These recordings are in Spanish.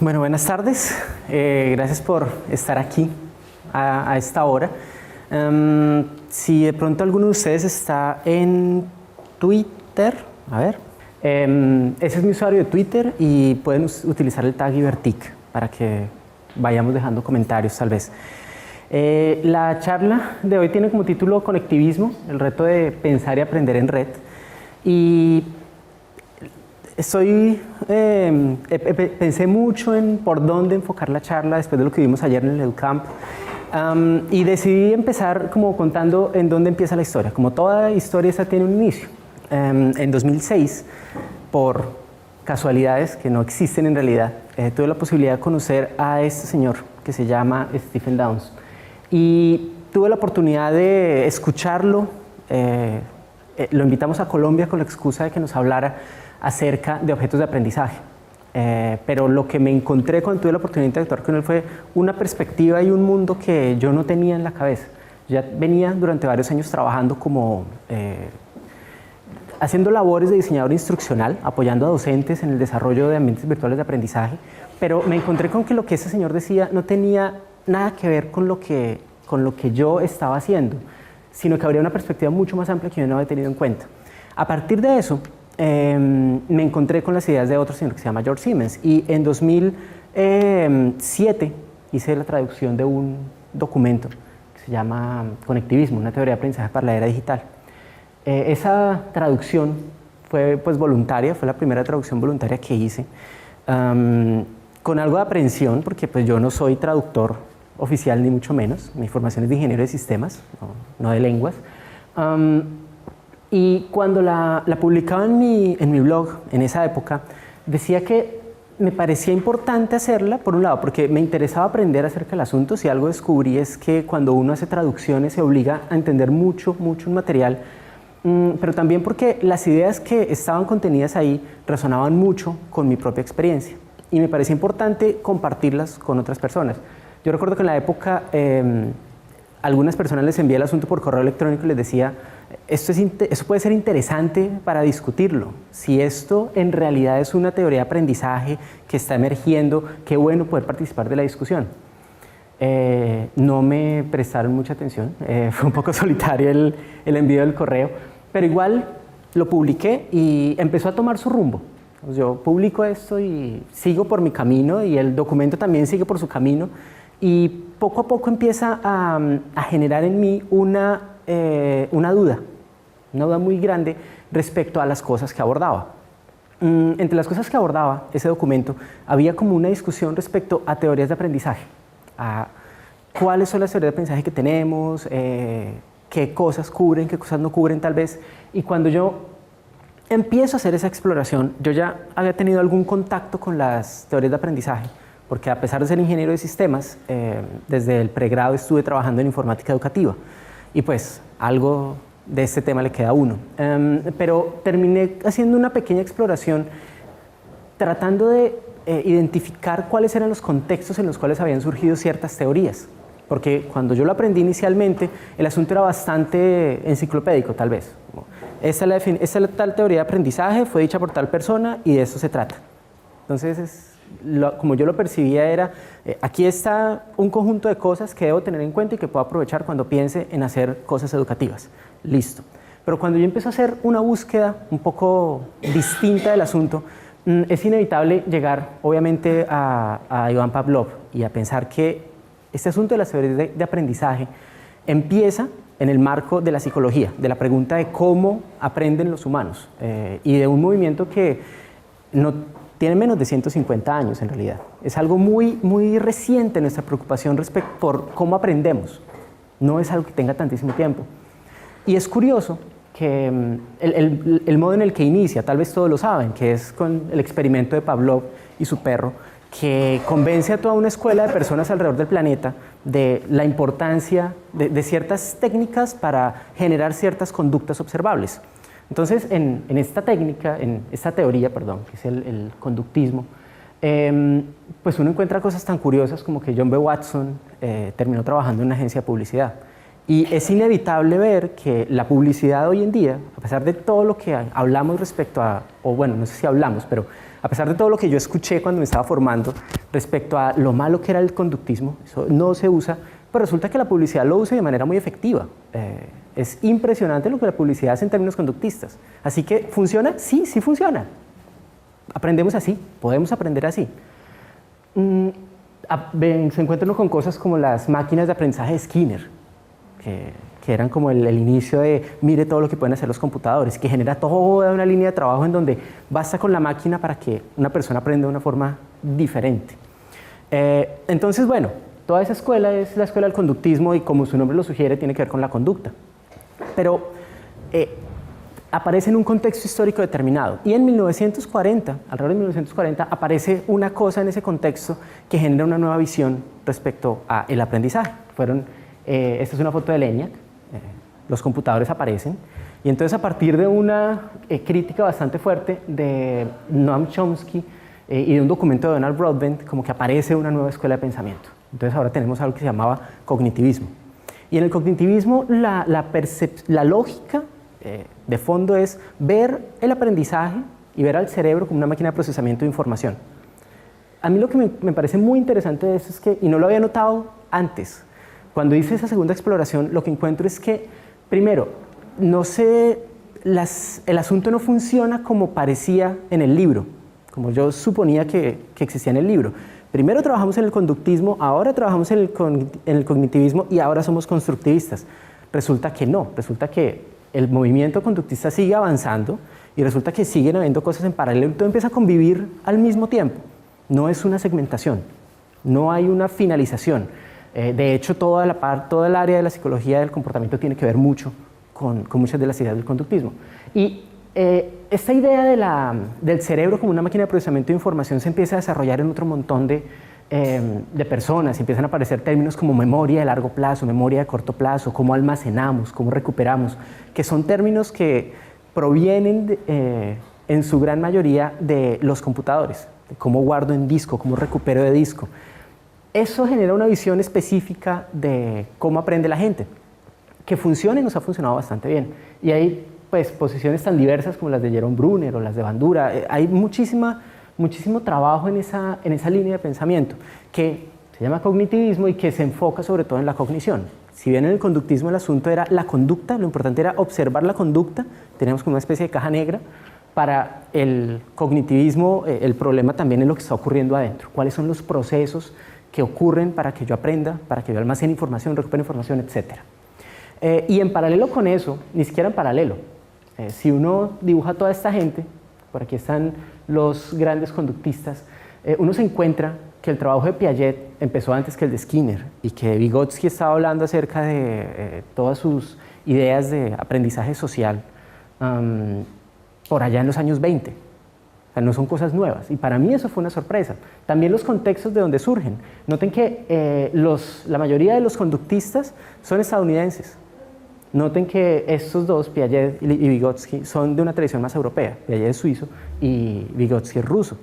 Bueno, buenas tardes. Gracias por estar aquí a esta hora. Si de pronto alguno de ustedes está en Twitter, a ver, ese es mi usuario de Twitter y pueden utilizar el tag Ibertic para que vayamos dejando comentarios tal vez. La charla de hoy tiene como título Conectivismo, el reto de pensar y aprender en red. Y pensé mucho en por dónde enfocar la charla después de lo que vimos ayer en el EduCamp. Y decidí empezar como contando en dónde empieza la historia. Como toda historia, esta tiene un inicio. En 2006, por casualidades que no existen en realidad, tuve la posibilidad de conocer a este señor que se llama Stephen Downes. Y tuve la oportunidad de escucharlo. Lo invitamos a Colombia con la excusa de que nos hablara acerca de objetos de aprendizaje. Pero lo que me encontré cuando tuve la oportunidad de interactuar con él fue una perspectiva y un mundo que yo no tenía en la cabeza. Ya venía durante varios años trabajando como haciendo labores de diseñador instruccional, apoyando a docentes en el desarrollo de ambientes virtuales de aprendizaje, pero me encontré con que lo que ese señor decía no tenía nada que ver con lo que yo estaba haciendo, sino que habría una perspectiva mucho más amplia que yo no había tenido en cuenta. A partir de eso, me encontré con las ideas de otro señor que se llama George Siemens, y en 2007 hice la traducción de un documento que se llama Conectivismo, una teoría de aprendizaje para la era digital. Esa traducción fue pues voluntaria, fue la primera traducción voluntaria que hice, con algo de aprensión, porque pues yo no soy traductor oficial ni mucho menos, mi formación es de ingeniero de sistemas, no de lenguas. Y cuando la publicaba en mi blog, en esa época, decía que me parecía importante hacerla, por un lado, porque me interesaba aprender acerca del asunto. Si algo descubrí es que cuando uno hace traducciones se obliga a entender mucho un material, pero también porque las ideas que estaban contenidas ahí resonaban mucho con mi propia experiencia y me parecía importante compartirlas con otras personas. Yo recuerdo que en la época algunas personas les envié el asunto por correo electrónico y les decía, esto puede ser interesante para discutirlo. Si esto en realidad es una teoría de aprendizaje que está emergiendo, qué bueno poder participar de la discusión. No me prestaron mucha atención, fue un poco solitario el envío del correo, pero igual lo publiqué y empezó a tomar su rumbo. Entonces, yo publico esto y sigo por mi camino y el documento también sigue por su camino y poco a poco empieza a generar en mí una duda muy grande respecto a las cosas que abordaba. Entre las cosas que abordaba ese documento había como una discusión respecto a teorías de aprendizaje, a cuáles son las teorías de aprendizaje que tenemos, qué cosas cubren, qué cosas no cubren tal vez. Y cuando yo empiezo a hacer esa exploración, yo ya había tenido algún contacto con las teorías de aprendizaje, porque a pesar de ser ingeniero de sistemas, desde el pregrado estuve trabajando en informática educativa y pues algo de este tema le queda a uno. Pero terminé haciendo una pequeña exploración tratando de identificar cuáles eran los contextos en los cuales habían surgido ciertas teorías, porque cuando yo lo aprendí inicialmente el asunto era bastante enciclopédico tal vez. Esta es la tal teoría de aprendizaje, fue dicha por tal persona y de eso se trata. Entonces como yo lo percibía era, aquí está un conjunto de cosas que debo tener en cuenta y que puedo aprovechar cuando piense en hacer cosas educativas. Listo. Pero cuando yo empiezo a hacer una búsqueda un poco distinta del asunto, es inevitable llegar obviamente a Iván Pavlov y a pensar que este asunto de las teorías de aprendizaje empieza en el marco de la psicología, de la pregunta de cómo aprenden los humanos y de un movimiento que no tiene menos de 150 años en realidad. Es algo muy reciente nuestra preocupación por cómo aprendemos. No es algo que tenga tantísimo tiempo. Y es curioso que el modo en el que inicia, tal vez todos lo saben, que es con el experimento de Pavlov y su perro, que convence a toda una escuela de personas alrededor del planeta de la importancia de ciertas técnicas para generar ciertas conductas observables. Entonces, en esta teoría, que es el conductismo, pues uno encuentra cosas tan curiosas como que John B. Watson terminó trabajando en una agencia de publicidad. Y es inevitable ver que la publicidad hoy en día, a pesar de todo lo que hablamos respecto a, o bueno, no sé si hablamos, pero a pesar de todo lo que yo escuché cuando me estaba formando respecto a lo malo que era el conductismo, eso no se usa, pero resulta que la publicidad lo usa de manera muy efectiva. Es impresionante lo que la publicidad hace en términos conductistas. Así que, ¿funciona? Sí, sí funciona. Aprendemos así, podemos aprender así. Se encuentran con cosas como las máquinas de aprendizaje de Skinner, que eran como el inicio de mire todo lo que pueden hacer los computadores, que genera toda una línea de trabajo en donde basta con la máquina para que una persona aprenda de una forma diferente. Entonces, bueno, toda esa escuela es la escuela del conductismo y, como su nombre lo sugiere, tiene que ver con la conducta. Pero aparece en un contexto histórico determinado. Y en 1940, alrededor de 1940, aparece una cosa en ese contexto que genera una nueva visión respecto al aprendizaje. Esta es una foto de ENIAC, los computadores aparecen, y entonces a partir de una crítica bastante fuerte de Noam Chomsky y de un documento de Donald Broadbent, como que aparece una nueva escuela de pensamiento. Entonces ahora tenemos algo que se llamaba cognitivismo. Y en el cognitivismo la lógica de fondo es ver el aprendizaje y ver al cerebro como una máquina de procesamiento de información. A mí lo que me parece muy interesante de eso es que, y no lo había notado antes, cuando hice esa segunda exploración, lo que encuentro es que, primero, el asunto no funciona como parecía en el libro, como yo suponía que existía en el libro. Primero trabajamos en el conductismo, ahora trabajamos en el cognitivismo y ahora somos constructivistas. Resulta que no, resulta que el movimiento conductista sigue avanzando y resulta que siguen habiendo cosas en paralelo, todo empieza a convivir al mismo tiempo. No es una segmentación, no hay una finalización. De hecho, toda el área de la psicología del comportamiento tiene que ver mucho con muchas de las ideas del conductismo. Y esta idea del cerebro como una máquina de procesamiento de información se empieza a desarrollar en otro montón de personas. Empiezan a aparecer términos como memoria de largo plazo, memoria de corto plazo, cómo almacenamos, cómo recuperamos, que son términos que provienen en su gran mayoría de los computadores, de cómo guardo en disco, cómo recupero de disco. Eso genera una visión específica de cómo aprende la gente, que funciona y nos ha funcionado bastante bien. Y hay pues, posiciones tan diversas como las de Jerome Bruner o las de Bandura. Hay muchísimo trabajo en esa línea de pensamiento que se llama cognitivismo y que se enfoca sobre todo en la cognición. Si bien en el conductismo el asunto era la conducta, lo importante era observar la conducta, teníamos como una especie de caja negra. Para el cognitivismo el problema también es lo que está ocurriendo adentro, cuáles son los procesos que ocurren para que yo aprenda, para que yo almacene información, recupere información, etc. Y en paralelo con eso, ni siquiera en paralelo, si uno dibuja toda esta gente, por aquí están los grandes conductistas, uno se encuentra que el trabajo de Piaget empezó antes que el de Skinner y que Vygotsky estaba hablando acerca de todas sus ideas de aprendizaje social por allá en los años 20. O sea, no son cosas nuevas, y para mí eso fue una sorpresa. También los contextos de donde surgen. Noten que la mayoría de los conductistas son estadounidenses. Noten que estos dos, Piaget y Vygotsky, son de una tradición más europea. Piaget es suizo y Vygotsky es ruso.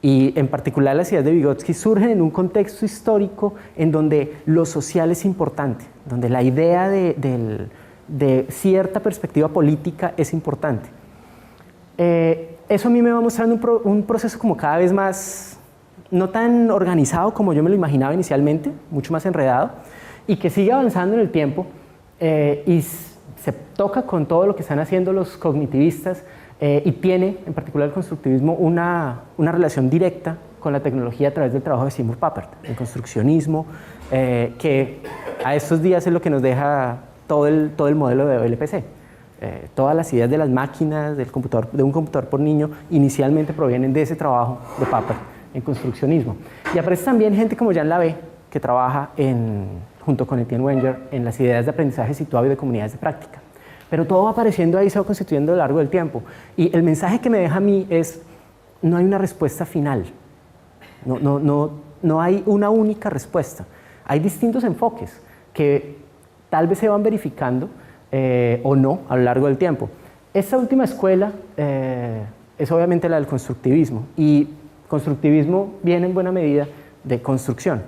Y en particular las ideas de Vygotsky surgen en un contexto histórico en donde lo social es importante, donde la idea de cierta perspectiva política es importante. Eso a mí me va mostrando un proceso como cada vez más, no tan organizado como yo me lo imaginaba inicialmente, mucho más enredado, y que sigue avanzando en el tiempo y se toca con todo lo que están haciendo los cognitivistas y tiene, en particular el constructivismo, una relación directa con la tecnología a través del trabajo de Seymour Papert, el construccionismo, que a estos días es lo que nos deja todo el modelo de OLPC. Todas las ideas de las máquinas, de un computador por niño, inicialmente provienen de ese trabajo de Papert en construccionismo. Y aparece también gente como Jean Labé, que trabaja junto con Etienne Wenger en las ideas de aprendizaje situado y de comunidades de práctica. Pero todo va apareciendo ahí, se va constituyendo a lo largo del tiempo. Y el mensaje que me deja a mí es, no hay una respuesta final, no hay una única respuesta. Hay distintos enfoques que tal vez se van verificando o no a lo largo del tiempo. Esta última escuela es obviamente la del constructivismo, y constructivismo viene en buena medida de construcción,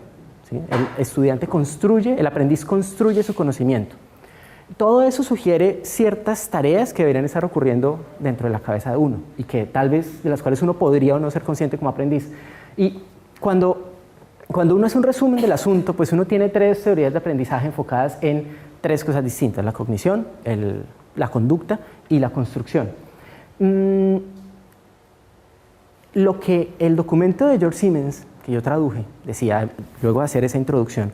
¿sí? El estudiante construye, el aprendiz construye su conocimiento. Todo eso sugiere ciertas tareas que deberían estar ocurriendo dentro de la cabeza de uno y que tal vez de las cuales uno podría o no ser consciente como aprendiz. Y cuando uno hace un resumen del asunto, pues uno tiene 3 teorías de aprendizaje enfocadas en 3 cosas distintas: la cognición, la conducta y la construcción. Lo que el documento de George Siemens, que yo traduje, decía, luego de hacer esa introducción,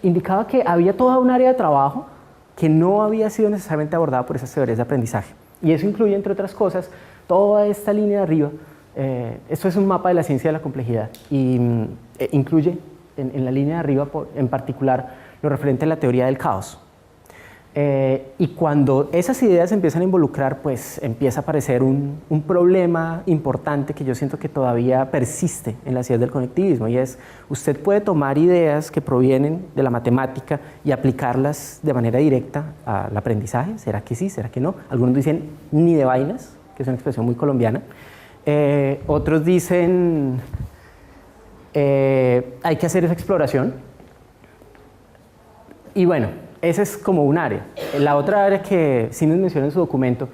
indicaba que había toda un área de trabajo que no había sido necesariamente abordada por esas teorías de aprendizaje. Y eso incluye, entre otras cosas, toda esta línea de arriba. Esto es un mapa de la ciencia de la complejidad y incluye en la línea de arriba, en particular, lo referente a la teoría del caos. Y cuando esas ideas empiezan a involucrar, pues empieza a aparecer un problema importante que yo siento que todavía persiste en las ideas del conectivismo, y es: usted puede tomar ideas que provienen de la matemática y aplicarlas de manera directa al aprendizaje. ¿Será que sí? ¿Será que no? Algunos dicen ni de vainas, que es una expresión muy colombiana. Otros dicen hay que hacer esa exploración. Y bueno, ese es como un área. La otra área que Siemens menciona en su documento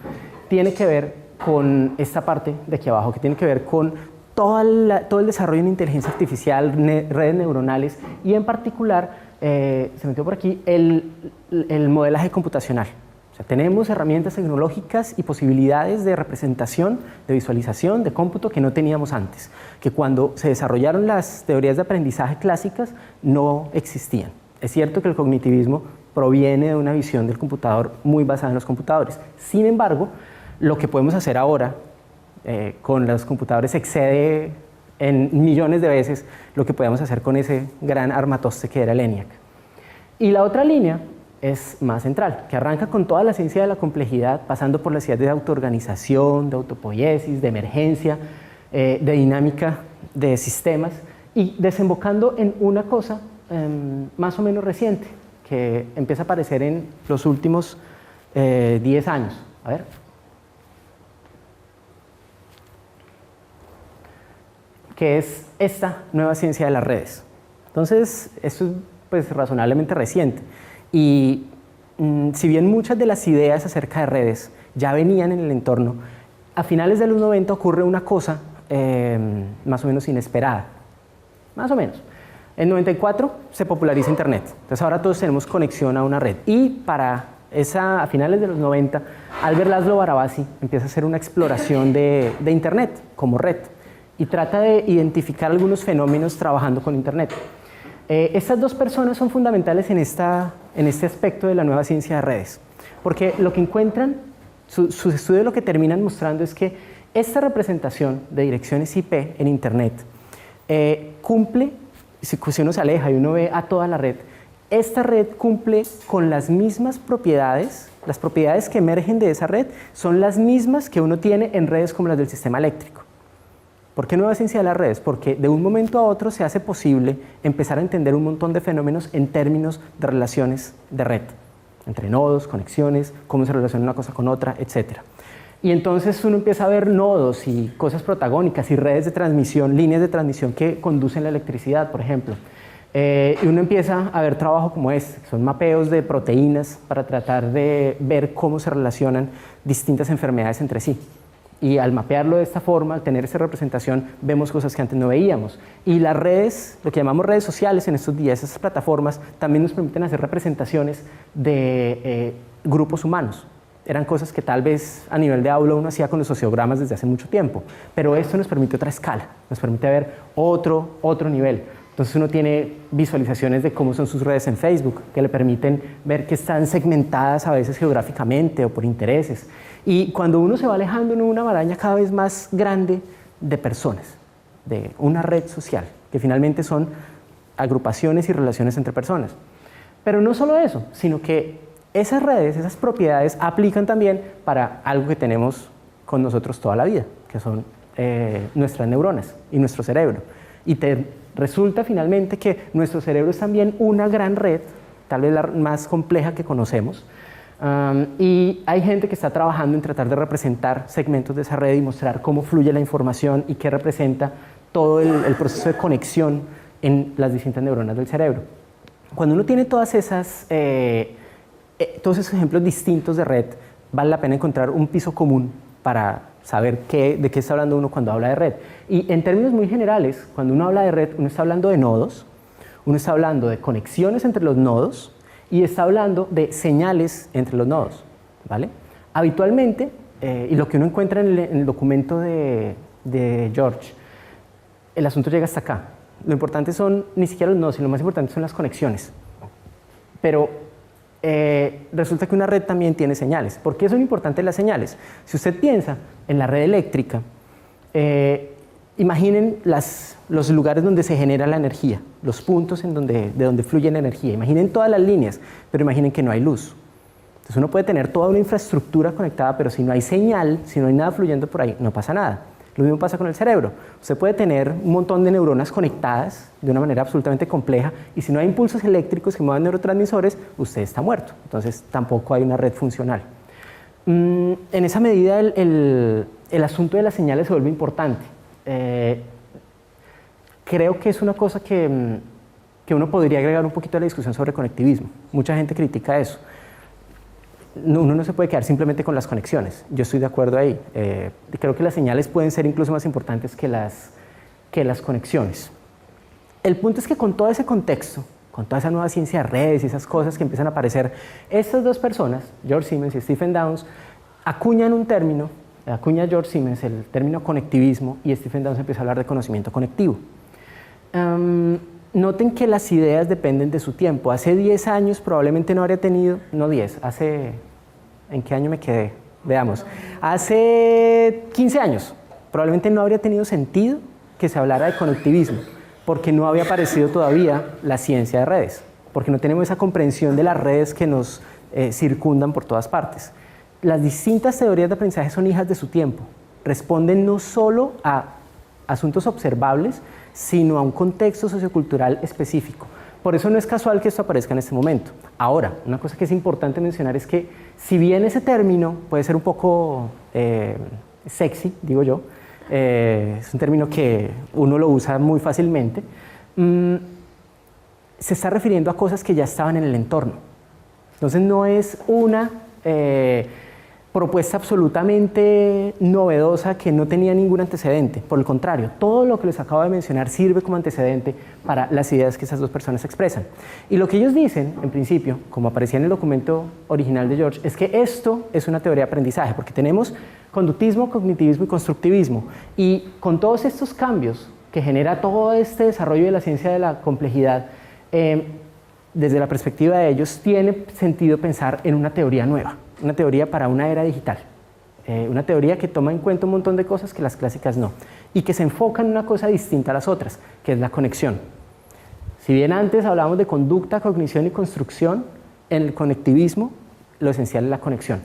tiene que ver con esta parte de aquí abajo, que tiene que ver con todo el desarrollo en inteligencia artificial, redes neuronales y en particular, se metió por aquí, el modelaje computacional. O sea, tenemos herramientas tecnológicas y posibilidades de representación, de visualización, de cómputo que no teníamos antes, que cuando se desarrollaron las teorías de aprendizaje clásicas no existían. Es cierto que el cognitivismo proviene de una visión del computador muy basada en los computadores. Sin embargo, lo que podemos hacer ahora con los computadores excede en millones de veces lo que podíamos hacer con ese gran armatoste que era el ENIAC. Y la otra línea es más central, que arranca con toda la ciencia de la complejidad, pasando por las ideas de autoorganización, de autopoiesis, de emergencia, de dinámica de sistemas, y desembocando en una cosa más o menos reciente, que empieza a aparecer en los últimos 10 años. A ver. Que es esta nueva ciencia de las redes. Entonces, esto es pues razonablemente reciente. Y si bien muchas de las ideas acerca de redes ya venían en el entorno, a finales de los 90 ocurre una cosa más o menos inesperada. Más o menos. En 94 se populariza Internet. Entonces ahora todos tenemos conexión a una red. Y a finales de los 90, Albert Laszlo Barabasi empieza a hacer una exploración de Internet como red y trata de identificar algunos fenómenos trabajando con Internet. Estas 2 personas son fundamentales en este aspecto de la nueva ciencia de redes, porque lo que encuentran, sus estudios lo que terminan mostrando es que esta representación de direcciones IP en Internet cumple, si uno se aleja y uno ve a toda la red, esta red cumple con las mismas propiedades, las propiedades que emergen de esa red son las mismas que uno tiene en redes como las del sistema eléctrico. ¿Por qué nueva ciencia de las redes? Porque de un momento a otro se hace posible empezar a entender un montón de fenómenos en términos de relaciones de red, entre nodos, conexiones, cómo se relaciona una cosa con otra, etc. Y entonces uno empieza a ver nodos y cosas protagónicas y redes de transmisión, líneas de transmisión que conducen la electricidad, por ejemplo. Y uno empieza a ver trabajo como este, que son mapeos de proteínas para tratar de ver cómo se relacionan distintas enfermedades entre sí. Y al mapearlo de esta forma, al tener esa representación, vemos cosas que antes no veíamos. Y las redes, lo que llamamos redes sociales en estos días, esas plataformas, también nos permiten hacer representaciones de grupos humanos. Eran cosas que tal vez a nivel de aula uno hacía con los sociogramas desde hace mucho tiempo, pero esto nos permite otra escala, nos permite ver otro nivel. Entonces uno tiene visualizaciones de cómo son sus redes en Facebook, que le permiten ver que están segmentadas a veces geográficamente o por intereses. Y cuando uno se va alejando en una maraña cada vez más grande de personas, de una red social, que finalmente son agrupaciones y relaciones entre personas. Pero no solo eso, sino que esas redes, esas propiedades aplican también para algo que tenemos con nosotros toda la vida, que son nuestras neuronas y nuestro cerebro. Y resulta finalmente que nuestro cerebro es también una gran red, tal vez la más compleja que conocemos, y hay gente que está trabajando en tratar de representar segmentos de esa red y mostrar cómo fluye la información y qué representa todo el proceso de conexión en las distintas neuronas del cerebro. Cuando uno tiene todos esos ejemplos distintos de red, vale la pena encontrar un piso común para saber de qué está hablando uno cuando habla de red. Y en términos muy generales, cuando uno habla de red, uno está hablando de nodos, uno está hablando de conexiones entre los nodos y está hablando de señales entre los nodos, ¿vale? Habitualmente, y lo que uno encuentra en el documento de George, el asunto llega hasta acá. Lo importante son ni siquiera los nodos, sino lo más importante son las conexiones. Pero resulta que una red también tiene señales. ¿Por qué son importantes las señales? Si usted piensa en la red eléctrica, imaginen los lugares donde se genera la energía, los puntos de donde fluye la energía. Imaginen todas las líneas, pero imaginen que no hay luz. Entonces uno puede tener toda una infraestructura conectada, pero si no hay señal, si no hay nada fluyendo por ahí, no pasa nada. Lo mismo pasa con el cerebro. Usted puede tener un montón de neuronas conectadas de una manera absolutamente compleja y si no hay impulsos eléctricos que muevan neurotransmisores, usted está muerto. Entonces tampoco hay una red funcional. En esa medida el asunto de las señales se vuelve importante. Creo que es una cosa que uno podría agregar un poquito a la discusión sobre conectivismo. Mucha gente critica eso. Uno no se puede quedar simplemente con las conexiones. Yo estoy de acuerdo ahí. Creo que las señales pueden ser incluso más importantes que las conexiones. El punto es que con todo ese contexto, con toda esa nueva ciencia de redes y esas cosas que empiezan a aparecer, estas dos personas, George Siemens y Stephen Downes, acuñan un término, acuña George Siemens el término conectivismo y Stephen Downes empieza a hablar de conocimiento conectivo. Noten que las ideas dependen de su tiempo. Hace 10 años probablemente no habría tenido, no 10, ¿en qué año me quedé? Veamos. Hace 15 años probablemente no habría tenido sentido que se hablara de conectivismo, porque no había aparecido todavía la ciencia de redes, porque no tenemos esa comprensión de las redes que nos circundan por todas partes. Las distintas teorías de aprendizaje son hijas de su tiempo, responden no solo a asuntos observables, sino a un contexto sociocultural específico. Por eso no es casual que esto aparezca en este momento. Ahora, una cosa que es importante mencionar es que si bien ese término puede ser un poco sexy, digo yo, es un término que uno lo usa muy fácilmente, se está refiriendo a cosas que ya estaban en el entorno. Entonces no es una propuesta absolutamente novedosa que no tenía ningún antecedente. Por el contrario, todo lo que les acabo de mencionar sirve como antecedente para las ideas que esas dos personas expresan. Y lo que ellos dicen, en principio, como aparecía en el documento original de George, es que esto es una teoría de aprendizaje, porque tenemos conductismo, cognitivismo y constructivismo. Y con todos estos cambios que genera todo este desarrollo de la ciencia de la complejidad, desde la perspectiva de ellos, tiene sentido pensar en una teoría nueva. Una teoría para una era digital, una teoría que toma en cuenta un montón de cosas que las clásicas no, y que se enfoca en una cosa distinta a las otras, que es la conexión. Si bien antes hablábamos de conducta, cognición y construcción, en el conectivismo lo esencial es la conexión.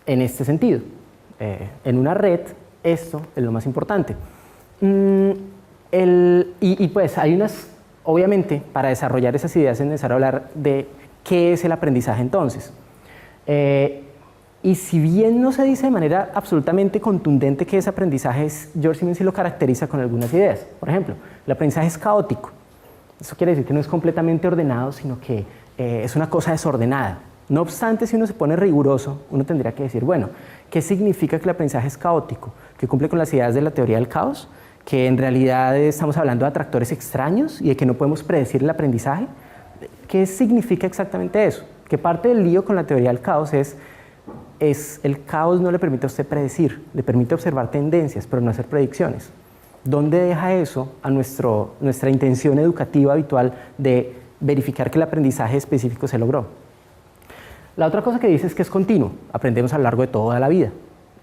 En este sentido, en una red, esto es lo más importante. Pues hay obviamente, para desarrollar esas ideas es necesario hablar de ¿qué es el aprendizaje entonces? Y si bien no se dice de manera absolutamente contundente qué es aprendizaje, George Siemens sí lo caracteriza con algunas ideas. Por ejemplo, el aprendizaje es caótico. Eso quiere decir que no es completamente ordenado, sino que es una cosa desordenada. No obstante, si uno se pone riguroso, uno tendría que decir, bueno, ¿qué significa que el aprendizaje es caótico? ¿Que cumple con las ideas de la teoría del caos? ¿Que en realidad estamos hablando de atractores extraños y de que no podemos predecir el aprendizaje? ¿Qué significa exactamente eso? Que parte del lío con la teoría del caos es el caos no le permite a usted predecir, le permite observar tendencias, pero no hacer predicciones. ¿Dónde deja eso a nuestra intención educativa habitual de verificar que el aprendizaje específico se logró? La otra cosa que dice es que es continuo, aprendemos a lo largo de toda la vida.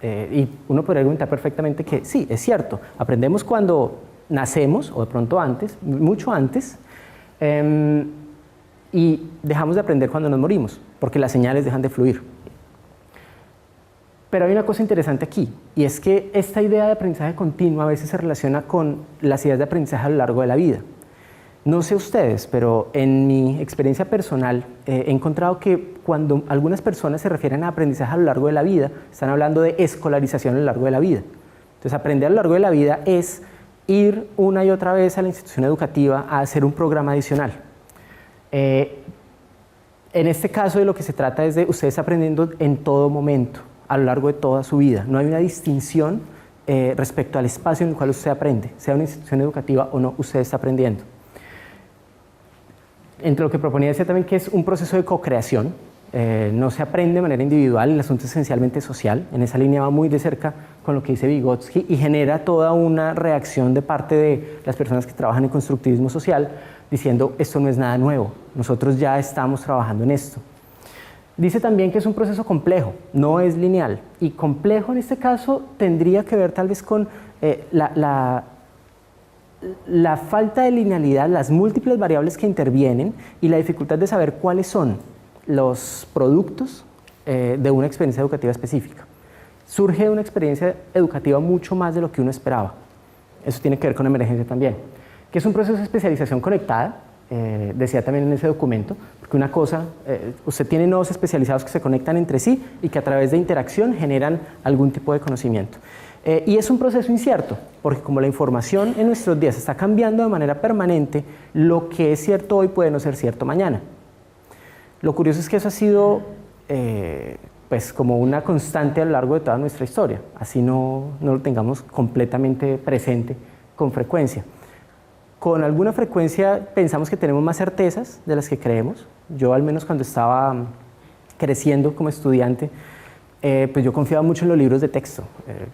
Y uno podría argumentar perfectamente que sí, es cierto, aprendemos cuando nacemos, o de pronto antes, mucho antes, y dejamos de aprender cuando nos morimos, porque las señales dejan de fluir. Pero hay una cosa interesante aquí, y es que esta idea de aprendizaje continuo a veces se relaciona con las ideas de aprendizaje a lo largo de la vida. No sé ustedes, pero en mi experiencia personal he encontrado que cuando algunas personas se refieren a aprendizaje a lo largo de la vida, están hablando de escolarización a lo largo de la vida. Entonces, aprender a lo largo de la vida es ir una y otra vez a la institución educativa a hacer un programa adicional. En este caso de lo que se trata es de ustedes aprendiendo en todo momento, a lo largo de toda su vida. No hay una distinción respecto al espacio en el cual usted aprende, sea una institución educativa o no, usted está aprendiendo. Entre lo que proponía decía también que es un proceso de co-creación, no se aprende de manera individual, el asunto es esencialmente social, en esa línea va muy de cerca con lo que dice Vygotsky y genera toda una reacción de parte de las personas que trabajan en constructivismo social diciendo esto no es nada nuevo, nosotros ya estamos trabajando en esto. Dice también que es un proceso complejo, no es lineal, y complejo en este caso tendría que ver tal vez con la falta de linealidad, las múltiples variables que intervienen y la dificultad de saber cuáles son los productos de una experiencia educativa específica. Surge de una experiencia educativa mucho más de lo que uno esperaba. Eso tiene que ver con emergencia también, que es un proceso de especialización conectada, decía también en ese documento, porque una cosa, usted tiene nodos especializados que se conectan entre sí y que a través de interacción generan algún tipo de conocimiento. Y es un proceso incierto, porque como la información en nuestros días está cambiando de manera permanente, lo que es cierto hoy puede no ser cierto mañana. Lo curioso es que eso ha sido pues como una constante a lo largo de toda nuestra historia, así no lo tengamos completamente presente con frecuencia. Con alguna frecuencia pensamos que tenemos más certezas de las que creemos. Yo al menos cuando estaba creciendo como estudiante, pues yo confiaba mucho en los libros de texto.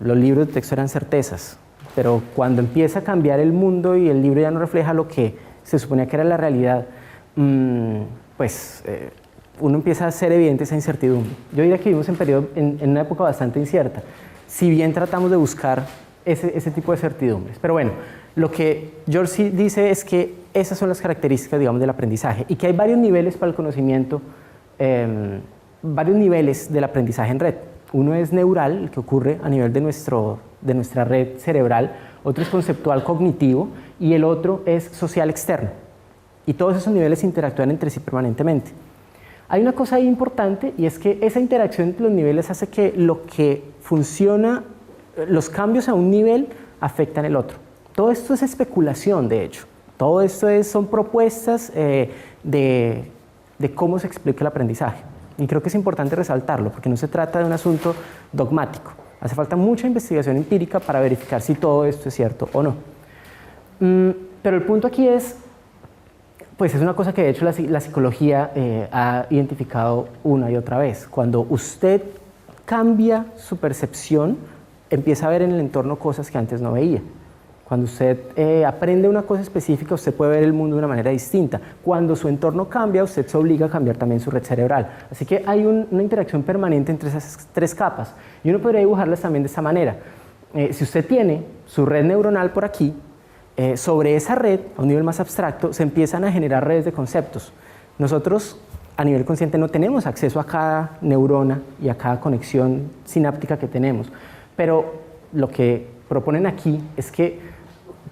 Los libros de texto eran certezas, pero cuando empieza a cambiar el mundo y el libro ya no refleja lo que se suponía que era la realidad, pues uno empieza a hacer evidente esa incertidumbre. Yo diría que vivimos en una época bastante incierta, si bien tratamos de buscar ese tipo de certidumbres. Pero bueno, lo que George dice es que esas son las características, digamos, del aprendizaje y que hay varios niveles para el conocimiento, varios niveles del aprendizaje en red. Uno es neural, el que ocurre a nivel de nuestra red cerebral, otro es conceptual cognitivo y el otro es social externo. Y todos esos niveles interactúan entre sí permanentemente. Hay una cosa ahí importante y es que esa interacción entre los niveles hace que lo que funciona, los cambios a un nivel afectan el otro. Todo esto es especulación, de hecho. Todo esto son propuestas de cómo se explica el aprendizaje. Y creo que es importante resaltarlo, porque no se trata de un asunto dogmático. Hace falta mucha investigación empírica para verificar si todo esto es cierto o no. Pero el punto aquí es, pues es una cosa que de hecho la psicología ha identificado una y otra vez. Cuando usted cambia su percepción, empieza a ver en el entorno cosas que antes no veía. Cuando usted aprende una cosa específica, usted puede ver el mundo de una manera distinta. Cuando su entorno cambia, usted se obliga a cambiar también su red cerebral. Así que hay una interacción permanente entre esas tres capas. Y uno podría dibujarlas también de esta manera. Si usted tiene su red neuronal por aquí, sobre esa red, a un nivel más abstracto, se empiezan a generar redes de conceptos. Nosotros, a nivel consciente, no tenemos acceso a cada neurona y a cada conexión sináptica que tenemos. Pero lo que proponen aquí es que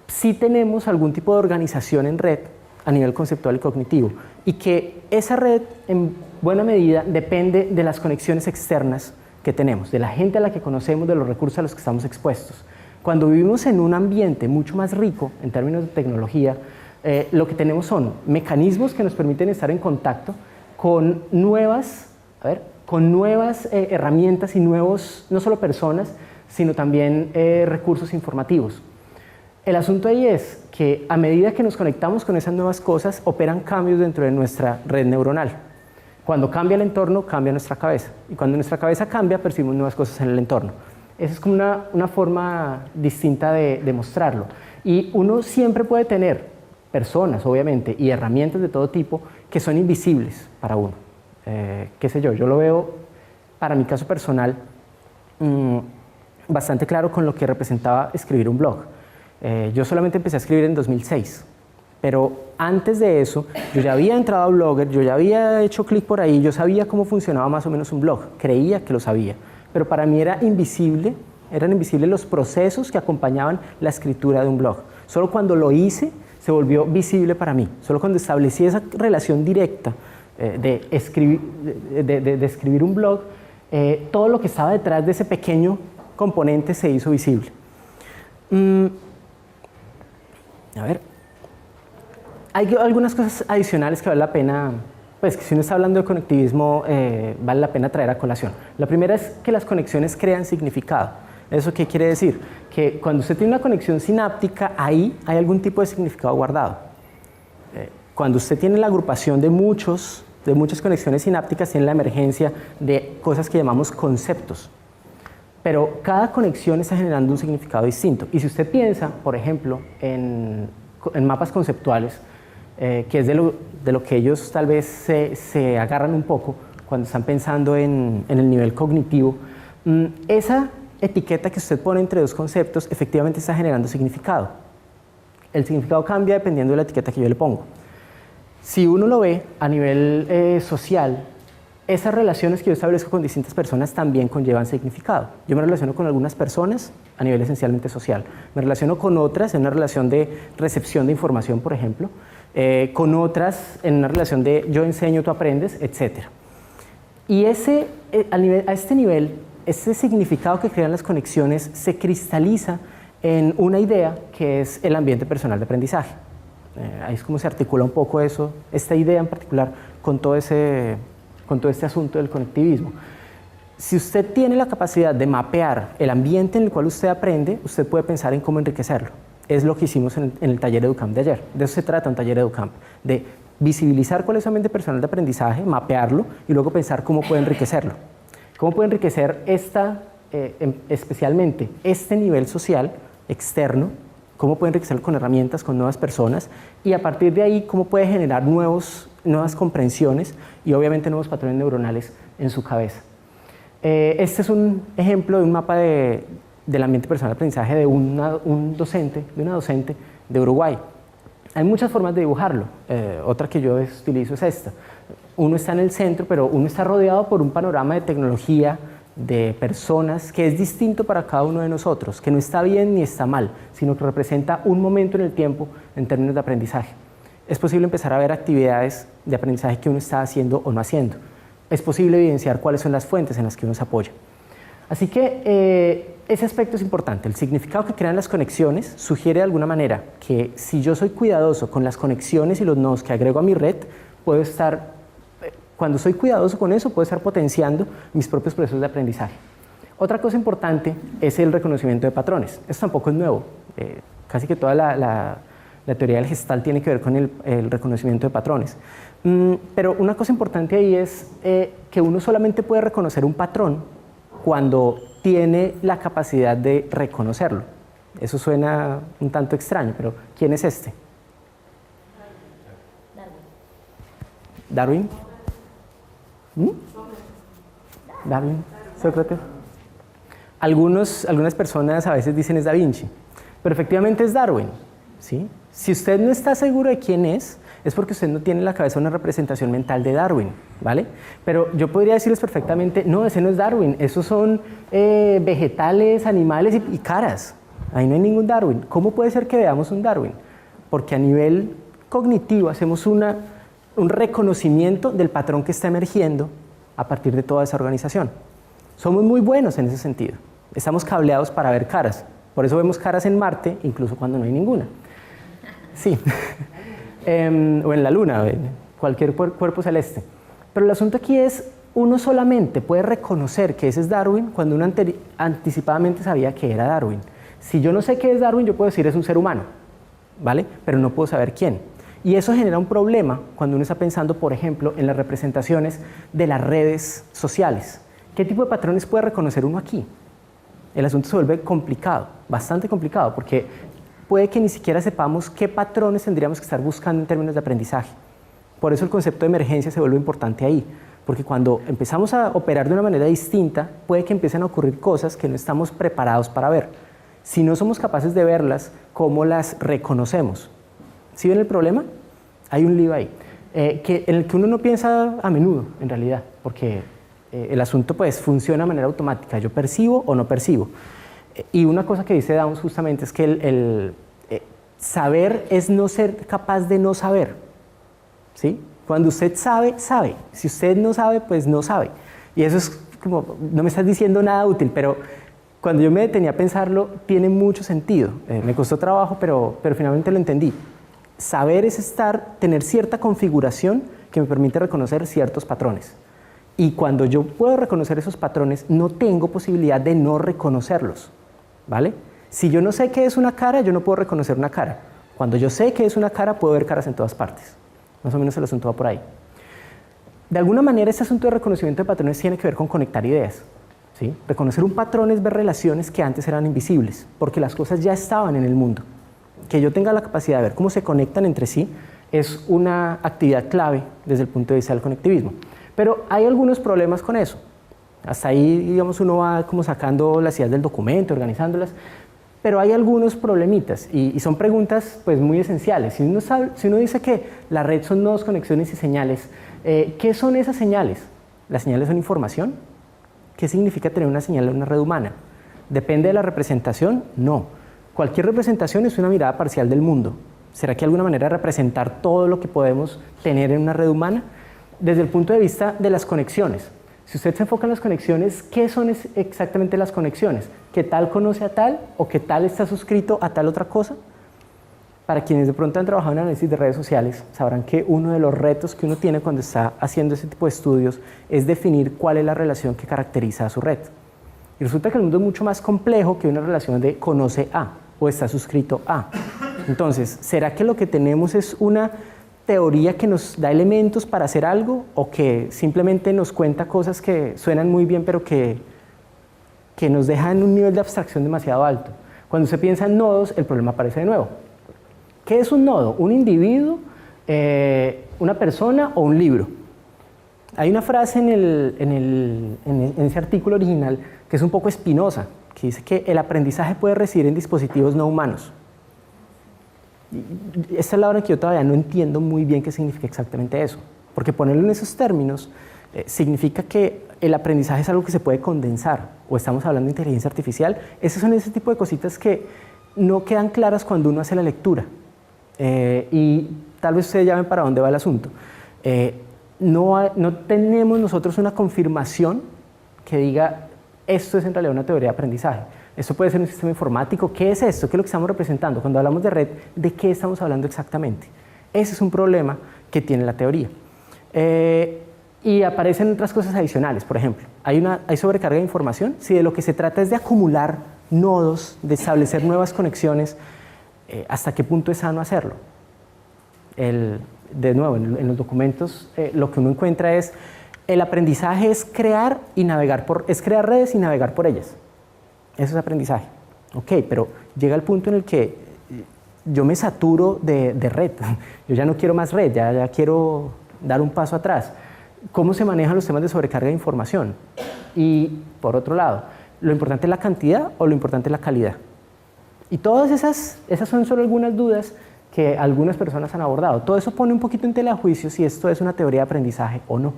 sí tenemos algún tipo de organización en red a nivel conceptual y cognitivo y que esa red en buena medida depende de las conexiones externas que tenemos, de la gente a la que conocemos, de los recursos a los que estamos expuestos. Cuando vivimos en un ambiente mucho más rico en términos de tecnología, lo que tenemos son mecanismos que nos permiten estar en contacto con nuevas herramientas y nuevos, no solo personas, sino también recursos informativos. El asunto ahí es que a medida que nos conectamos con esas nuevas cosas, operan cambios dentro de nuestra red neuronal. Cuando cambia el entorno, cambia nuestra cabeza. Y cuando nuestra cabeza cambia, percibimos nuevas cosas en el entorno. Esa es como una forma distinta de mostrarlo. Y uno siempre puede tener personas, obviamente, y herramientas de todo tipo que son invisibles para uno. Qué sé yo lo veo, para mi caso personal, bastante claro con lo que representaba escribir un blog. Yo solamente empecé a escribir en 2006, pero antes de eso yo ya había entrado a Blogger, yo ya había hecho clic por ahí, yo sabía cómo funcionaba más o menos un blog, creía que lo sabía, pero para mí eran invisibles los procesos que acompañaban la escritura de un blog. Solo cuando lo hice se volvió visible para mí, solo cuando establecí esa relación directa de escribir un blog, todo lo que estaba detrás de ese pequeño componente se hizo visible. A ver, hay algunas cosas adicionales que vale la pena, pues que si uno está hablando de conectivismo, vale la pena traer a colación. La primera es que las conexiones crean significado. ¿Eso qué quiere decir? Que cuando usted tiene una conexión sináptica, ahí hay algún tipo de significado guardado. Cuando usted tiene la agrupación de muchas conexiones sinápticas, tiene la emergencia de cosas que llamamos conceptos. Pero cada conexión está generando un significado distinto. Y si usted piensa, por ejemplo, en mapas conceptuales, que es de lo que ellos tal vez se agarran un poco cuando están pensando en el nivel cognitivo, esa etiqueta que usted pone entre dos conceptos efectivamente está generando significado. El significado cambia dependiendo de la etiqueta que yo le pongo. Si uno lo ve a nivel social, esas relaciones que yo establezco con distintas personas también conllevan significado. Yo me relaciono con algunas personas a nivel esencialmente social, me relaciono con otras en una relación de recepción de información, por ejemplo, con otras en una relación de yo enseño, tú aprendes, etc. Y a este nivel, ese significado que crean las conexiones se cristaliza en una idea que es el ambiente personal de aprendizaje. Ahí es como se articula un poco eso, esta idea en particular, con todo este asunto del conectivismo. Si usted tiene la capacidad de mapear el ambiente en el cual usted aprende, usted puede pensar en cómo enriquecerlo. Es lo que hicimos en el taller EduCamp de ayer. De eso se trata un taller EduCamp, de visibilizar cuál es su ambiente personal de aprendizaje, mapearlo y luego pensar cómo puede enriquecerlo. Cómo puede enriquecer especialmente este nivel social externo, cómo puede enriquecerlo con herramientas, con nuevas personas, y a partir de ahí cómo puede generar nuevas comprensiones y obviamente nuevos patrones neuronales en su cabeza. Este es un ejemplo de un mapa del ambiente personal de aprendizaje de una docente de Uruguay. Hay muchas formas de dibujarlo. Otra que yo utilizo es esta. Uno está en el centro, pero uno está rodeado por un panorama de tecnología, de personas que es distinto para cada uno de nosotros, que no está bien ni está mal, sino que representa un momento en el tiempo en términos de aprendizaje. Es posible empezar a ver actividades de aprendizaje que uno está haciendo o no haciendo. Es posible evidenciar cuáles son las fuentes en las que uno se apoya. Así que ese aspecto es importante. El significado que crean las conexiones sugiere de alguna manera que si yo soy cuidadoso con las conexiones y los nodos que agrego a mi red, cuando soy cuidadoso con eso, puedo estar potenciando mis propios procesos de aprendizaje. Otra cosa importante es el reconocimiento de patrones. Esto tampoco es nuevo. Casi que toda la teoría del Gestalt tiene que ver con el reconocimiento de patrones. Pero una cosa importante ahí es que uno solamente puede reconocer un patrón cuando tiene la capacidad de reconocerlo. Eso suena un tanto extraño, pero ¿quién es este? ¿Darwin? ¿Darwin? ¿Sócrates? Algunas personas a veces dicen es Da Vinci, pero efectivamente es Darwin, ¿sí? Si usted no está seguro de quién es porque usted no tiene en la cabeza una representación mental de Darwin, ¿vale? Pero yo podría decirles perfectamente, no, ese no es Darwin, esos son vegetales, animales y caras. Ahí no hay ningún Darwin. ¿Cómo puede ser que veamos un Darwin? Porque a nivel cognitivo hacemos un reconocimiento del patrón que está emergiendo a partir de toda esa organización. Somos muy buenos en ese sentido. Estamos cableados para ver caras. Por eso vemos caras en Marte, incluso cuando no hay ninguna. Sí. O en la Luna, cualquier cuerpo celeste. Pero el asunto aquí es, uno solamente puede reconocer que ese es Darwin cuando uno anticipadamente sabía que era Darwin. Si yo no sé qué es Darwin, yo puedo decir es un ser humano, ¿vale? Pero no puedo saber quién. Y eso genera un problema cuando uno está pensando, por ejemplo, en las representaciones de las redes sociales. ¿Qué tipo de patrones puede reconocer uno aquí? El asunto se vuelve complicado, bastante complicado, porque puede que ni siquiera sepamos qué patrones tendríamos que estar buscando en términos de aprendizaje. Por eso el concepto de emergencia se vuelve importante ahí, porque cuando empezamos a operar de una manera distinta, puede que empiecen a ocurrir cosas que no estamos preparados para ver. Si no somos capaces de verlas, ¿cómo las reconocemos? ¿Sí ven el problema? Hay un lío ahí, en el que uno no piensa a menudo, en realidad, porque el asunto pues funciona de manera automática. Yo percibo o no percibo. Y una cosa que dice Downs justamente es que el saber es no ser capaz de no saber, ¿sí? Cuando usted sabe, sabe. Si usted no sabe, pues no sabe. Y eso es como, no me estás diciendo nada útil, pero cuando yo me detenía a pensarlo, tiene mucho sentido. Me costó trabajo, pero finalmente lo entendí. Saber es tener cierta configuración que me permite reconocer ciertos patrones. Y cuando yo puedo reconocer esos patrones, no tengo posibilidad de no reconocerlos, ¿vale? Si yo no sé qué es una cara, yo no puedo reconocer una cara. Cuando yo sé qué es una cara, puedo ver caras en todas partes. Más o menos el asunto va por ahí. De alguna manera, este asunto de reconocimiento de patrones tiene que ver con conectar ideas, ¿sí? Reconocer un patrón es ver relaciones que antes eran invisibles, porque las cosas ya estaban en el mundo. Que yo tenga la capacidad de ver cómo se conectan entre sí es una actividad clave desde el punto de vista del conectivismo. Pero hay algunos problemas con eso. Hasta ahí, digamos, uno va como sacando las ideas del documento, organizándolas, pero hay algunos problemitas y son preguntas pues muy esenciales. Si uno dice que la red son nodos, conexiones y señales, ¿qué son esas señales? ¿Las señales son información? ¿Qué significa tener una señal en una red humana? ¿Depende de la representación? No. Cualquier representación es una mirada parcial del mundo. ¿Será que hay alguna manera de representar todo lo que podemos tener en una red humana? Desde el punto de vista de las conexiones. Si usted se enfoca en las conexiones, ¿qué son exactamente las conexiones? ¿Que tal conoce a tal o que tal está suscrito a tal otra cosa? Para quienes de pronto han trabajado en análisis de redes sociales, sabrán que uno de los retos que uno tiene cuando está haciendo ese tipo de estudios es definir cuál es la relación que caracteriza a su red. Y resulta que el mundo es mucho más complejo que una relación de conoce a o está suscrito a. Entonces, ¿será que lo que tenemos es una teoría que nos da elementos para hacer algo o que simplemente nos cuenta cosas que suenan muy bien pero que nos dejan un nivel de abstracción demasiado alto? Cuando se piensa en nodos, el problema aparece de nuevo. ¿Qué es un nodo? ¿Un individuo, una persona o un libro? Hay una frase en ese artículo original que es un poco espinosa, que dice que el aprendizaje puede residir en dispositivos no humanos. Esta es la hora que yo todavía no entiendo muy bien qué significa exactamente eso, porque ponerlo en esos términos significa que el aprendizaje es algo que se puede condensar, o estamos hablando de inteligencia artificial. Esas son ese tipo de cositas que no quedan claras cuando uno hace la lectura. Y tal vez ustedes ya ven para dónde va el asunto. No tenemos nosotros una confirmación que diga esto es en realidad una teoría de aprendizaje. Esto puede ser un sistema informático. ¿Qué es esto? ¿Qué es lo que estamos representando? Cuando hablamos de red, ¿de qué estamos hablando exactamente? Ese es un problema que tiene la teoría. Y aparecen otras cosas adicionales. Por ejemplo, ¿hay sobrecarga de información? Si de lo que se trata es de acumular nodos, de establecer nuevas conexiones, ¿hasta qué punto es sano hacerlo? De nuevo, en los documentos lo que uno encuentra es el aprendizaje es crear redes y navegar por ellas. Eso es aprendizaje. Ok, pero llega el punto en el que yo me saturo de red. Yo ya no quiero más red, ya quiero dar un paso atrás. ¿Cómo se manejan los temas de sobrecarga de información? Y por otro lado, ¿lo importante es la cantidad o lo importante es la calidad? Y todas esas son solo algunas dudas que algunas personas han abordado. Todo eso pone un poquito en tela de juicio si esto es una teoría de aprendizaje o no.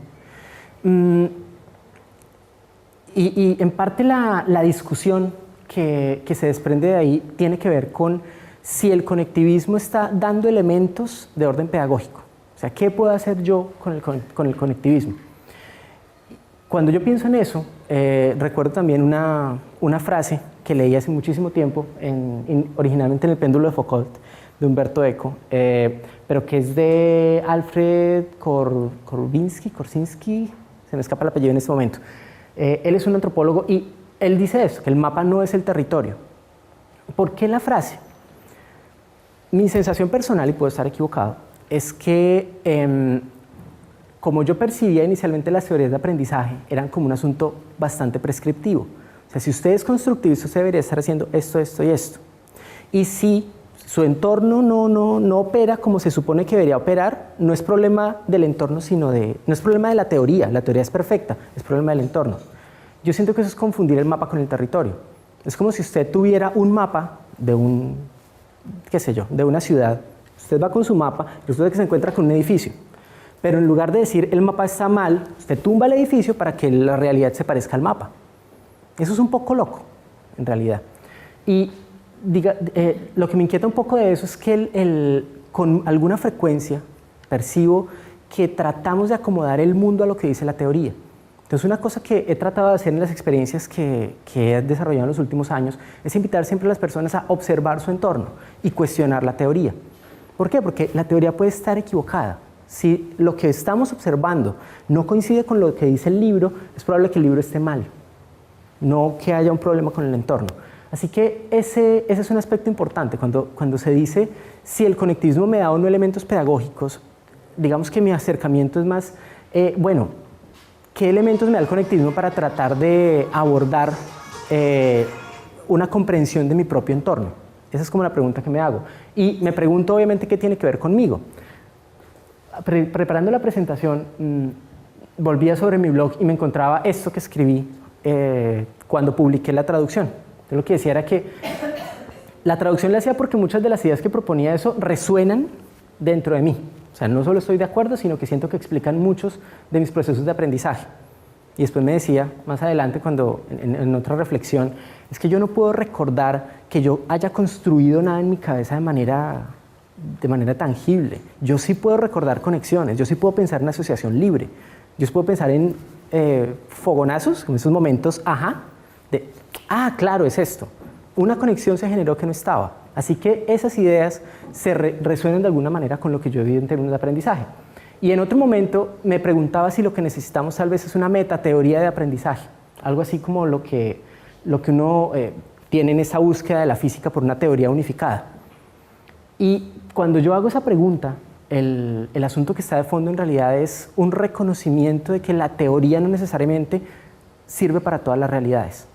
Y en parte la discusión que se desprende de ahí tiene que ver con si el conectivismo está dando elementos de orden pedagógico. O sea, ¿qué puedo hacer yo con el conectivismo? Cuando yo pienso en eso, recuerdo también una frase que leí hace muchísimo tiempo, originalmente en El péndulo de Foucault, de Umberto Eco, pero que es de Alfred Korsinski, se me escapa el apellido en este momento. Él es un antropólogo y él dice esto, que el mapa no es el territorio. ¿Por qué la frase? Mi sensación personal, y puedo estar equivocado, es que como yo percibía inicialmente las teorías de aprendizaje, eran como un asunto bastante prescriptivo. O sea, si usted es constructivista, usted debería estar haciendo esto, esto y esto. Y si su entorno no opera como se supone que debería operar, no es problema del entorno, no es problema de la teoría es perfecta, es problema del entorno. Yo siento que eso es confundir el mapa con el territorio. Es como si usted tuviera un mapa de de una ciudad, usted va con su mapa y resulta que se encuentra con un edificio, pero en lugar de decir el mapa está mal, usted tumba el edificio para que la realidad se parezca al mapa. Eso es un poco loco, en realidad. Y lo que me inquieta un poco de eso es que con alguna frecuencia percibo que tratamos de acomodar el mundo a lo que dice la teoría. Entonces, una cosa que he tratado de hacer en las experiencias que he desarrollado en los últimos años es invitar siempre a las personas a observar su entorno y cuestionar la teoría. ¿Por qué? Porque la teoría puede estar equivocada. Si lo que estamos observando no coincide con lo que dice el libro, es probable que el libro esté mal, no que haya un problema con el entorno. Así que ese es un aspecto importante. Cuando se dice si el conectivismo me da o no elementos pedagógicos, digamos que mi acercamiento es más, bueno, ¿qué elementos me da el conectivismo para tratar de abordar una comprensión de mi propio entorno? Esa es como la pregunta que me hago. Y me pregunto, obviamente, ¿qué tiene que ver conmigo? Preparando la presentación, volvía sobre mi blog y me encontraba esto que escribí cuando publiqué la traducción. Entonces, lo que decía era que la traducción la hacía porque muchas de las ideas que proponía eso resuenan dentro de mí. O sea, no solo estoy de acuerdo, sino que siento que explican muchos de mis procesos de aprendizaje. Y después me decía, más adelante, en otra reflexión, es que yo no puedo recordar que yo haya construido nada en mi cabeza de manera tangible. Yo sí puedo recordar conexiones, yo sí puedo pensar en asociación libre, yo sí puedo pensar en fogonazos, en esos momentos, claro, es esto. Una conexión se generó que no estaba. Así que esas ideas se resuenan de alguna manera con lo que yo he vivido en términos de aprendizaje. Y en otro momento me preguntaba si lo que necesitamos tal vez es una metateoría de aprendizaje, algo así como lo que uno tiene en esa búsqueda de la física por una teoría unificada. Y cuando yo hago esa pregunta, el asunto que está de fondo en realidad es un reconocimiento de que la teoría no necesariamente sirve para todas las realidades.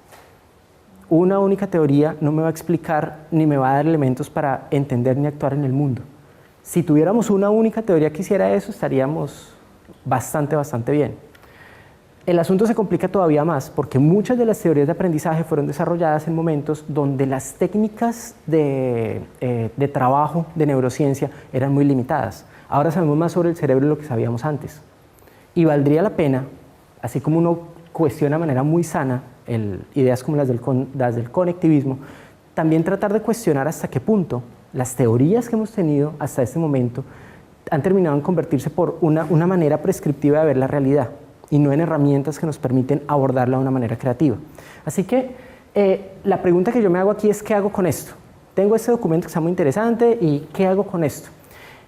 Una única teoría no me va a explicar ni me va a dar elementos para entender ni actuar en el mundo. Si tuviéramos una única teoría que hiciera eso, estaríamos bastante bien. El asunto se complica todavía más porque muchas de las teorías de aprendizaje fueron desarrolladas en momentos donde las técnicas de trabajo de neurociencia eran muy limitadas. Ahora sabemos más sobre el cerebro de lo que sabíamos antes. Y valdría la pena, así como uno cuestiona de manera muy sana ideas como las del conectivismo, también tratar de cuestionar hasta qué punto las teorías que hemos tenido hasta este momento han terminado en convertirse por una manera prescriptiva de ver la realidad y no en herramientas que nos permiten abordarla de una manera creativa. Así que la pregunta que yo me hago aquí es ¿qué hago con esto? Tengo este documento que está muy interesante y ¿qué hago con esto?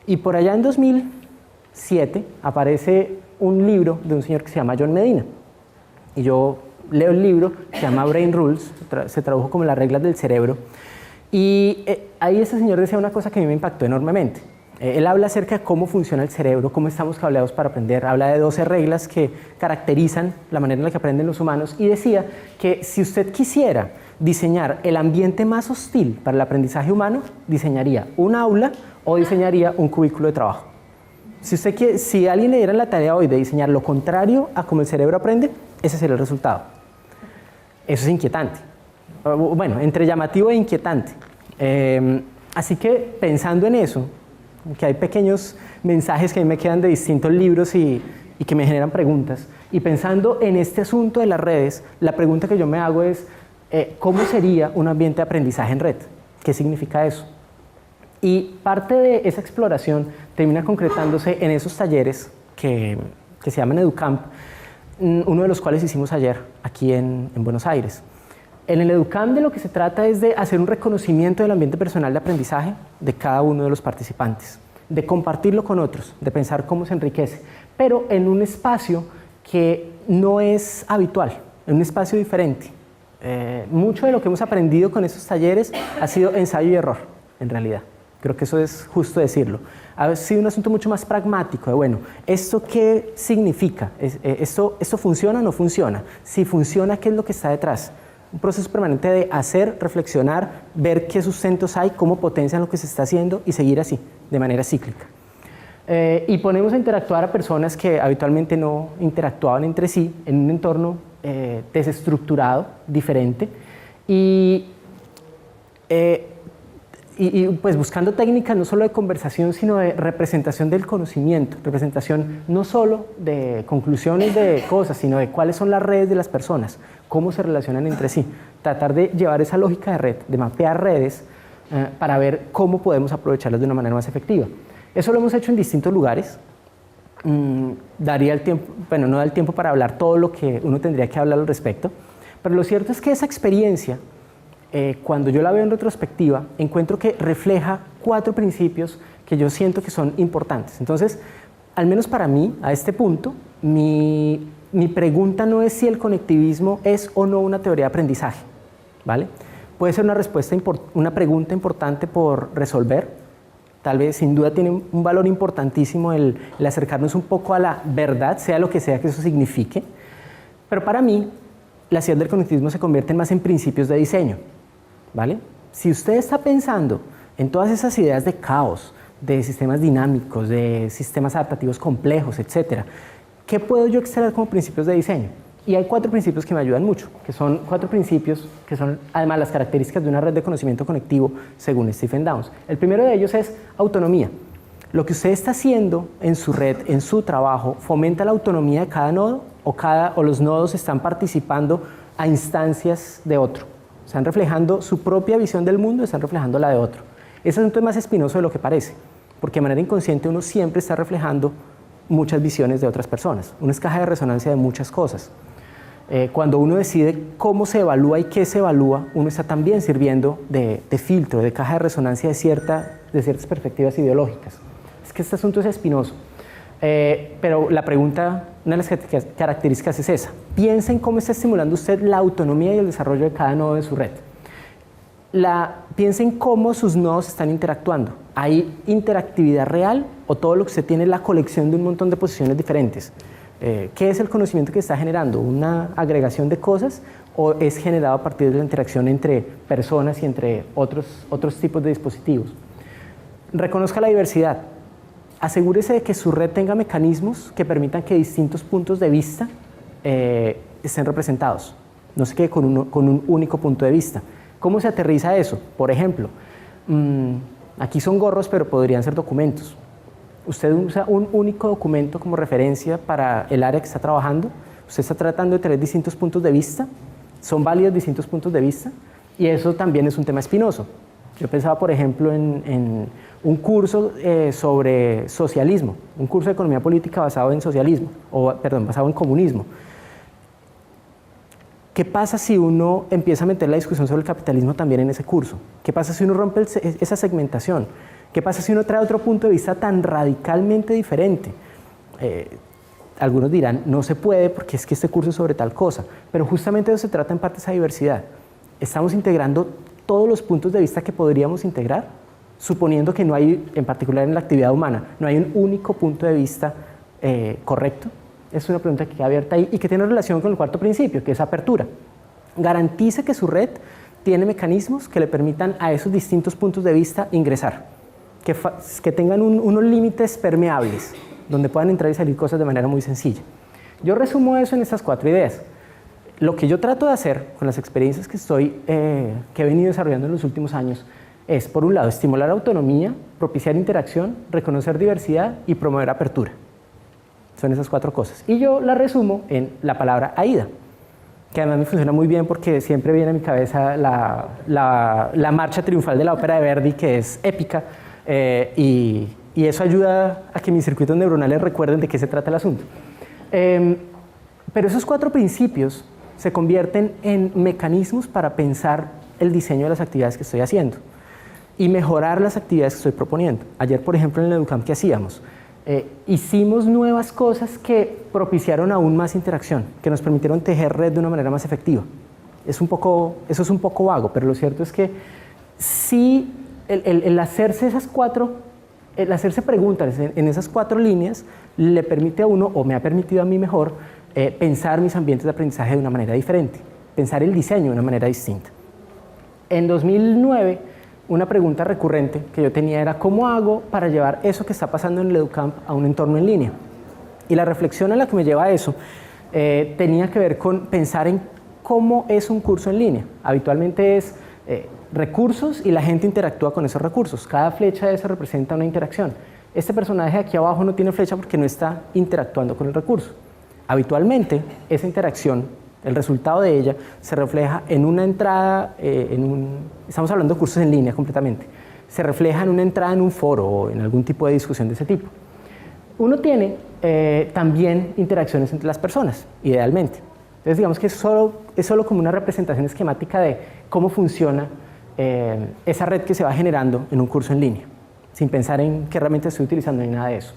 Y por allá en 2007 aparece un libro de un señor que se llama John Medina. Y yo leo el libro, se llama Brain Rules, se tradujo como Las reglas del cerebro. Y ahí ese señor decía una cosa que a mí me impactó enormemente. Él habla acerca de cómo funciona el cerebro, cómo estamos cableados para aprender. Habla de 12 reglas que caracterizan la manera en la que aprenden los humanos. Y decía que si usted quisiera diseñar el ambiente más hostil para el aprendizaje humano, diseñaría un aula o diseñaría un cubículo de trabajo. Si a alguien le diera la tarea hoy de diseñar lo contrario a cómo el cerebro aprende, ese sería el resultado. Eso es inquietante. Bueno, entre llamativo e inquietante. Así que pensando en eso, que hay pequeños mensajes que a mí me quedan de distintos libros y que me generan preguntas, y pensando en este asunto de las redes, la pregunta que yo me hago es ¿cómo sería un ambiente de aprendizaje en red? ¿Qué significa eso? Y parte de esa exploración termina concretándose en esos talleres que se llaman EduCamp, uno de los cuales hicimos ayer aquí en Buenos Aires. En el EduCamp de lo que se trata es de hacer un reconocimiento del ambiente personal de aprendizaje de cada uno de los participantes, de compartirlo con otros, de pensar cómo se enriquece, pero en un espacio que no es habitual, en un espacio diferente. Mucho de lo que hemos aprendido con estos talleres ha sido ensayo y error, en realidad. Creo que eso es justo decirlo. Ha sido un asunto mucho más pragmático de, bueno, ¿esto qué significa? ¿Esto funciona o no funciona? Si funciona, ¿qué es lo que está detrás? Un proceso permanente de hacer, reflexionar, ver qué sustentos hay, cómo potencian lo que se está haciendo y seguir así, de manera cíclica. Y ponemos a interactuar a personas que habitualmente no interactuaban entre sí en un entorno desestructurado, diferente, y pues buscando técnicas no solo de conversación, sino de representación del conocimiento, representación no solo de conclusiones de cosas, sino de cuáles son las redes de las personas, cómo se relacionan entre sí. Tratar de llevar esa lógica de red, de mapear redes para ver cómo podemos aprovecharlas de una manera más efectiva. Eso lo hemos hecho en distintos lugares. daría el tiempo, bueno, no da el tiempo para hablar todo lo que uno tendría que hablar al respecto, pero lo cierto es que esa experiencia, cuando yo la veo en retrospectiva, encuentro que refleja 4 principios que yo siento que son importantes. Entonces, al menos para mí, a este punto, mi pregunta no es si el conectivismo es o no una teoría de aprendizaje, ¿vale? Puede ser una pregunta importante por resolver. Tal vez, sin duda, tiene un valor importantísimo el acercarnos un poco a la verdad, sea lo que sea que eso signifique. Pero para mí, las ideas del conectivismo se convierten más en principios de diseño, ¿vale? Si usted está pensando en todas esas ideas de caos, de sistemas dinámicos, de sistemas adaptativos complejos, etcétera, ¿qué puedo yo extraer como principios de diseño? Y hay 4 principios que me ayudan mucho, que son 4 principios que son además las características de una red de conocimiento conectivo según Stephen Downes. El primero de ellos es autonomía. Lo que usted está haciendo en su red, en su trabajo, fomenta la autonomía de cada nodo o los nodos están participando a instancias de otro. Están reflejando su propia visión del mundo, están reflejando la de otro. Ese asunto es más espinoso de lo que parece, porque de manera inconsciente uno siempre está reflejando muchas visiones de otras personas. Uno es caja de resonancia de muchas cosas. Cuando uno decide cómo se evalúa y qué se evalúa, uno está también sirviendo de filtro, de caja de resonancia de ciertas perspectivas ideológicas. Es que este asunto es espinoso. Pero la pregunta, una de las características es esa. Piensa en cómo está estimulando usted la autonomía y el desarrollo de cada nodo de su red. Piensa en cómo sus nodos están interactuando. ¿Hay interactividad real o todo lo que usted tiene es la colección de un montón de posiciones diferentes? ¿Qué es el conocimiento que está generando? ¿Una agregación de cosas o es generado a partir de la interacción entre personas y entre otros tipos de dispositivos? Reconozca la diversidad. Asegúrese de que su red tenga mecanismos que permitan que distintos puntos de vista estén representados. No se quede con un único punto de vista. ¿Cómo se aterriza eso? Por ejemplo, aquí son gorros, pero podrían ser documentos. Usted usa un único documento como referencia para el área que está trabajando. Usted está tratando de tener distintos puntos de vista. Son válidos distintos puntos de vista. Y eso también es un tema espinoso. Yo pensaba, por ejemplo, en un curso sobre socialismo, un curso de economía política basado en socialismo, basado en comunismo. ¿Qué pasa si uno empieza a meter la discusión sobre el capitalismo también en ese curso? ¿Qué pasa si uno rompe esa segmentación? ¿Qué pasa si uno trae otro punto de vista tan radicalmente diferente? Algunos dirán, no se puede porque es que este curso es sobre tal cosa, pero justamente de eso se trata en parte esa diversidad. Estamos integrando todos los puntos de vista que podríamos integrar, suponiendo que no hay, en particular en la actividad humana, no hay un único punto de vista correcto. Es una pregunta que queda abierta ahí y que tiene relación con el 4º principio, que es apertura. Garantice que su red tiene mecanismos que le permitan a esos distintos puntos de vista ingresar, que tengan unos límites permeables, donde puedan entrar y salir cosas de manera muy sencilla. Yo resumo eso en estas 4 ideas. Lo que yo trato de hacer con las experiencias que he venido desarrollando en los últimos años es, por un lado, estimular autonomía, propiciar interacción, reconocer diversidad y promover apertura. Son esas 4 cosas. Y yo la resumo en la palabra AIDA, que además me funciona muy bien porque siempre viene a mi cabeza la marcha triunfal de la ópera de Verdi, que es épica, y eso ayuda a que mis circuitos neuronales recuerden de qué se trata el asunto. Pero esos 4 principios se convierten en mecanismos para pensar el diseño de las actividades que estoy haciendo y mejorar las actividades que estoy proponiendo. Ayer, por ejemplo, en el EduCamp, ¿qué hacíamos? Hicimos nuevas cosas que propiciaron aún más interacción, que nos permitieron tejer red de una manera más efectiva. Eso es un poco vago, pero lo cierto es que sí, el hacerse el hacerse preguntas en esas 4 líneas le permite a uno, o me ha permitido a mí mejor, pensar mis ambientes de aprendizaje de una manera diferente, pensar el diseño de una manera distinta. En 2009, una pregunta recurrente que yo tenía era ¿cómo hago para llevar eso que está pasando en el EduCamp a un entorno en línea? Y la reflexión a la que me lleva a eso tenía que ver con pensar en cómo es un curso en línea. Habitualmente es recursos y la gente interactúa con esos recursos. Cada flecha de esa representa una interacción. Este personaje aquí abajo no tiene flecha porque no está interactuando con el recurso. Habitualmente, esa interacción, el resultado de ella, se refleja en una entrada, estamos hablando de cursos en línea completamente, se refleja en una entrada en un foro o en algún tipo de discusión de ese tipo. Uno tiene también interacciones entre las personas, idealmente. Entonces digamos que es solo como una representación esquemática de cómo funciona esa red que se va generando en un curso en línea, sin pensar en qué herramienta estoy utilizando ni nada de eso.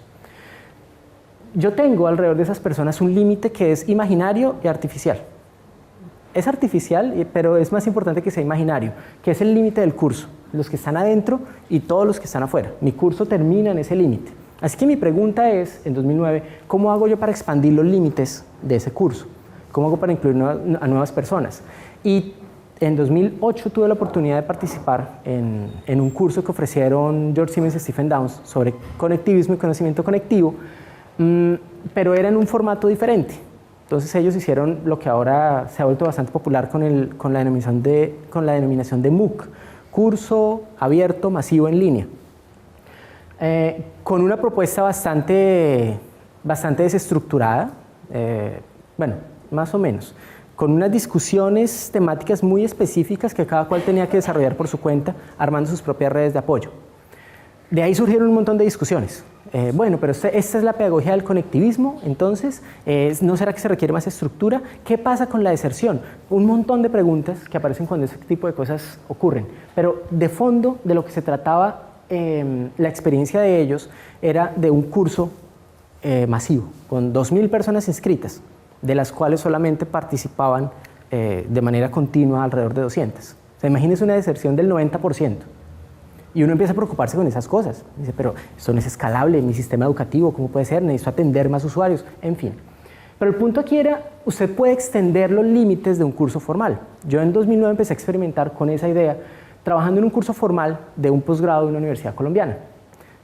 Yo tengo alrededor de esas personas un límite que es imaginario y artificial. Es artificial, pero es más importante que sea imaginario, que es el límite del curso, los que están adentro y todos los que están afuera. Mi curso termina en ese límite. Así que mi pregunta es, en 2009, ¿cómo hago yo para expandir los límites de ese curso? ¿Cómo hago para incluir a nuevas personas? Y en 2008 tuve la oportunidad de participar en un curso que ofrecieron George Siemens y Stephen Downes sobre conectivismo y conocimiento conectivo, pero era en un formato diferente. Entonces ellos hicieron lo que ahora se ha vuelto bastante popular con la denominación de MOOC, curso abierto masivo en línea, con una propuesta bastante desestructurada, bueno, más o menos, con unas discusiones temáticas muy específicas que cada cual tenía que desarrollar por su cuenta, armando sus propias redes de apoyo. De ahí surgieron un montón de discusiones. Bueno, pero esta es la pedagogía del conectivismo, entonces, ¿no será que se requiere más estructura? ¿Qué pasa con la deserción? Un montón de preguntas que aparecen cuando ese tipo de cosas ocurren. Pero de fondo, de lo que se trataba, la experiencia de ellos era de un curso masivo, con 2.000 personas inscritas, de las cuales solamente participaban de manera continua alrededor de 200. O sea, imagínense una deserción del 90%. Y uno empieza a preocuparse con esas cosas. Dice, pero esto no es escalable, mi sistema educativo, ¿cómo puede ser? Necesito atender más usuarios, en fin. Pero el punto aquí era, usted puede extender los límites de un curso formal. Yo en 2009 empecé a experimentar con esa idea, trabajando en un curso formal de un posgrado de una universidad colombiana.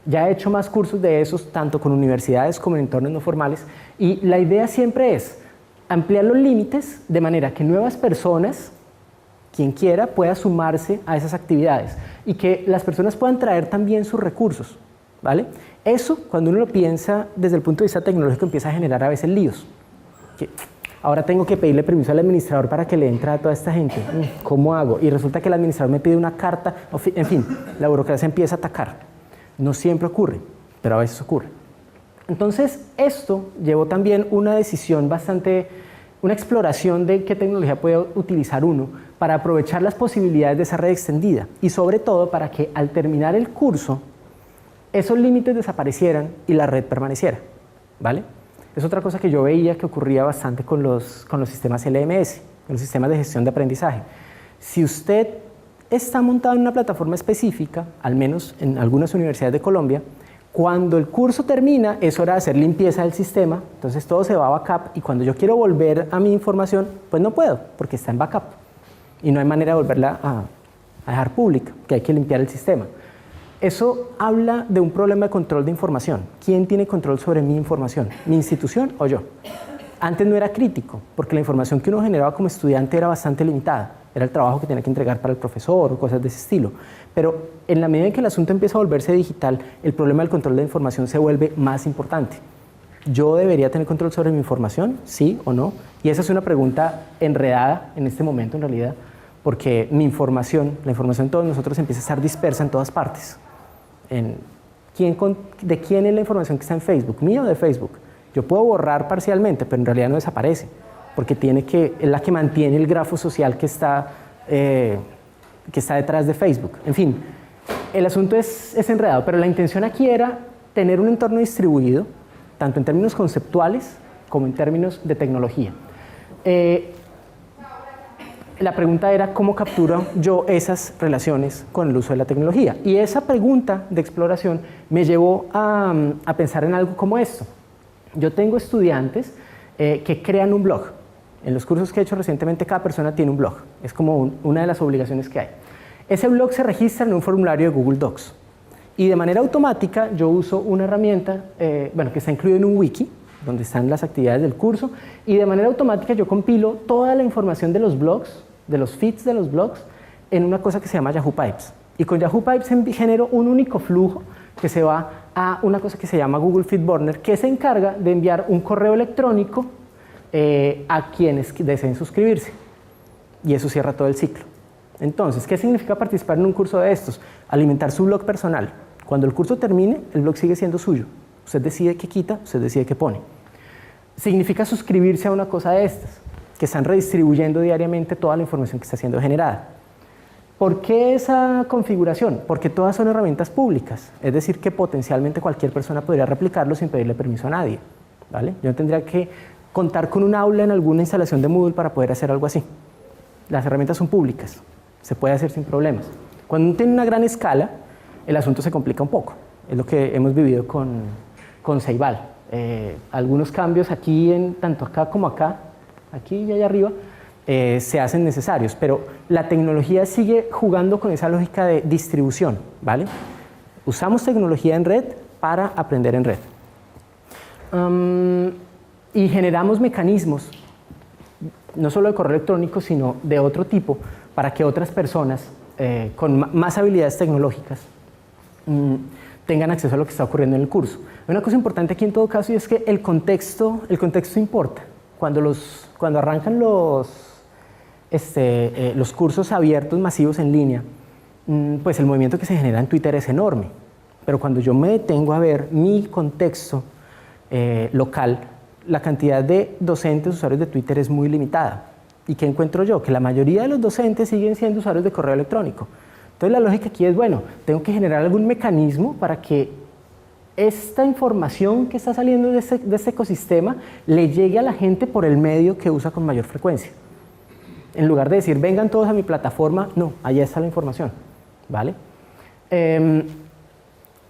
Ya he hecho más cursos de esos, tanto con universidades como en entornos no formales, y la idea siempre es ampliar los límites de manera que nuevas personas, quien quiera, pueda sumarse a esas actividades y que las personas puedan traer también sus recursos, ¿vale? Eso, cuando uno lo piensa desde el punto de vista tecnológico, empieza a generar a veces líos. Que ahora tengo que pedirle permiso al administrador para que le entre a toda esta gente. ¿Cómo hago? Y resulta que el administrador me pide una carta, en fin, la burocracia empieza a atacar. No siempre ocurre, pero a veces ocurre. Entonces, esto llevó también una decisión una exploración de qué tecnología puede utilizar uno para aprovechar las posibilidades de esa red extendida y sobre todo para que al terminar el curso esos límites desaparecieran y la red permaneciera, ¿vale? Es otra cosa que yo veía que ocurría bastante con los sistemas LMS, con los sistemas de gestión de aprendizaje. Si usted está montado en una plataforma específica, al menos en algunas universidades de Colombia, cuando el curso termina es hora de hacer limpieza del sistema, entonces todo se va a backup y cuando yo quiero volver a mi información, pues no puedo porque está en backup y no hay manera de volverla a dejar pública, que hay que limpiar el sistema. Eso habla de un problema de control de información. ¿Quién tiene control sobre mi información? ¿Mi institución o yo? Antes no era crítico porque la información que uno generaba como estudiante era bastante limitada. Era el trabajo que tenía que entregar para el profesor o cosas de ese estilo. Pero en la medida en que el asunto empieza a volverse digital, el problema del control de información se vuelve más importante. ¿Yo debería tener control sobre mi información? ¿Sí o no? Y esa es una pregunta enredada en este momento, en realidad, porque mi información, la información de todos nosotros empieza a estar dispersa en todas partes. ¿De quién es la información que está en Facebook? ¿Mía o de Facebook? Yo puedo borrar parcialmente, pero en realidad no desaparece, porque es la que mantiene el grafo social que está detrás de Facebook. En fin, el asunto es enredado, pero la intención aquí era tener un entorno distribuido, tanto en términos conceptuales como en términos de tecnología. La pregunta era cómo capturo yo esas relaciones con el uso de la tecnología. Y esa pregunta de exploración me llevó a pensar en algo como esto. Yo tengo estudiantes que crean un blog. En los cursos que he hecho recientemente, cada persona tiene un blog. Es como una de las obligaciones que hay. Ese blog se registra en un formulario de Google Docs. Y de manera automática yo uso una herramienta que está incluida en un wiki, donde están las actividades del curso, y de manera automática yo compilo toda la información de los blogs, de los feeds de los blogs, en una cosa que se llama Yahoo Pipes. Y con Yahoo Pipes genero un único flujo que se va a una cosa que se llama Google Feedburner, que se encarga de enviar un correo electrónico a quienes deseen suscribirse. Y eso cierra todo el ciclo. Entonces, ¿qué significa participar en un curso de estos? Alimentar su blog personal. Cuando el curso termine, el blog sigue siendo suyo. Usted decide qué quita, usted decide qué pone. Significa suscribirse a una cosa de estas, que están redistribuyendo diariamente toda la información que está siendo generada. ¿Por qué esa configuración? Porque todas son herramientas públicas, es decir, que potencialmente cualquier persona podría replicarlo sin pedirle permiso a nadie, ¿vale? Yo no tendría que contar con un aula en alguna instalación de Moodle para poder hacer algo así. Las herramientas son públicas, se puede hacer sin problemas. Cuando uno tiene una gran escala, el asunto se complica un poco. Es lo que hemos vivido con Ceibal. Algunos cambios aquí, tanto acá como acá, aquí y allá arriba, se hacen necesarios, pero la tecnología sigue jugando con esa lógica de distribución, ¿vale? Usamos tecnología en red para aprender en red. Y generamos mecanismos, no solo de correo electrónico, sino de otro tipo, para que otras personas con más habilidades tecnológicas tengan acceso a lo que está ocurriendo en el curso. Hay una cosa importante aquí en todo caso, y es que el contexto importa. Cuando arrancan los cursos abiertos masivos en línea, pues el movimiento que se genera en Twitter es enorme. Pero cuando yo me detengo a ver mi contexto local, la cantidad de docentes usuarios de Twitter es muy limitada. ¿Y qué encuentro yo? Que la mayoría de los docentes siguen siendo usuarios de correo electrónico. Entonces la lógica aquí es, bueno, tengo que generar algún mecanismo para que esta información que está saliendo de este ecosistema le llegue a la gente por el medio que usa con mayor frecuencia. En lugar de decir, vengan todos a mi plataforma, no, allá está la información, ¿vale?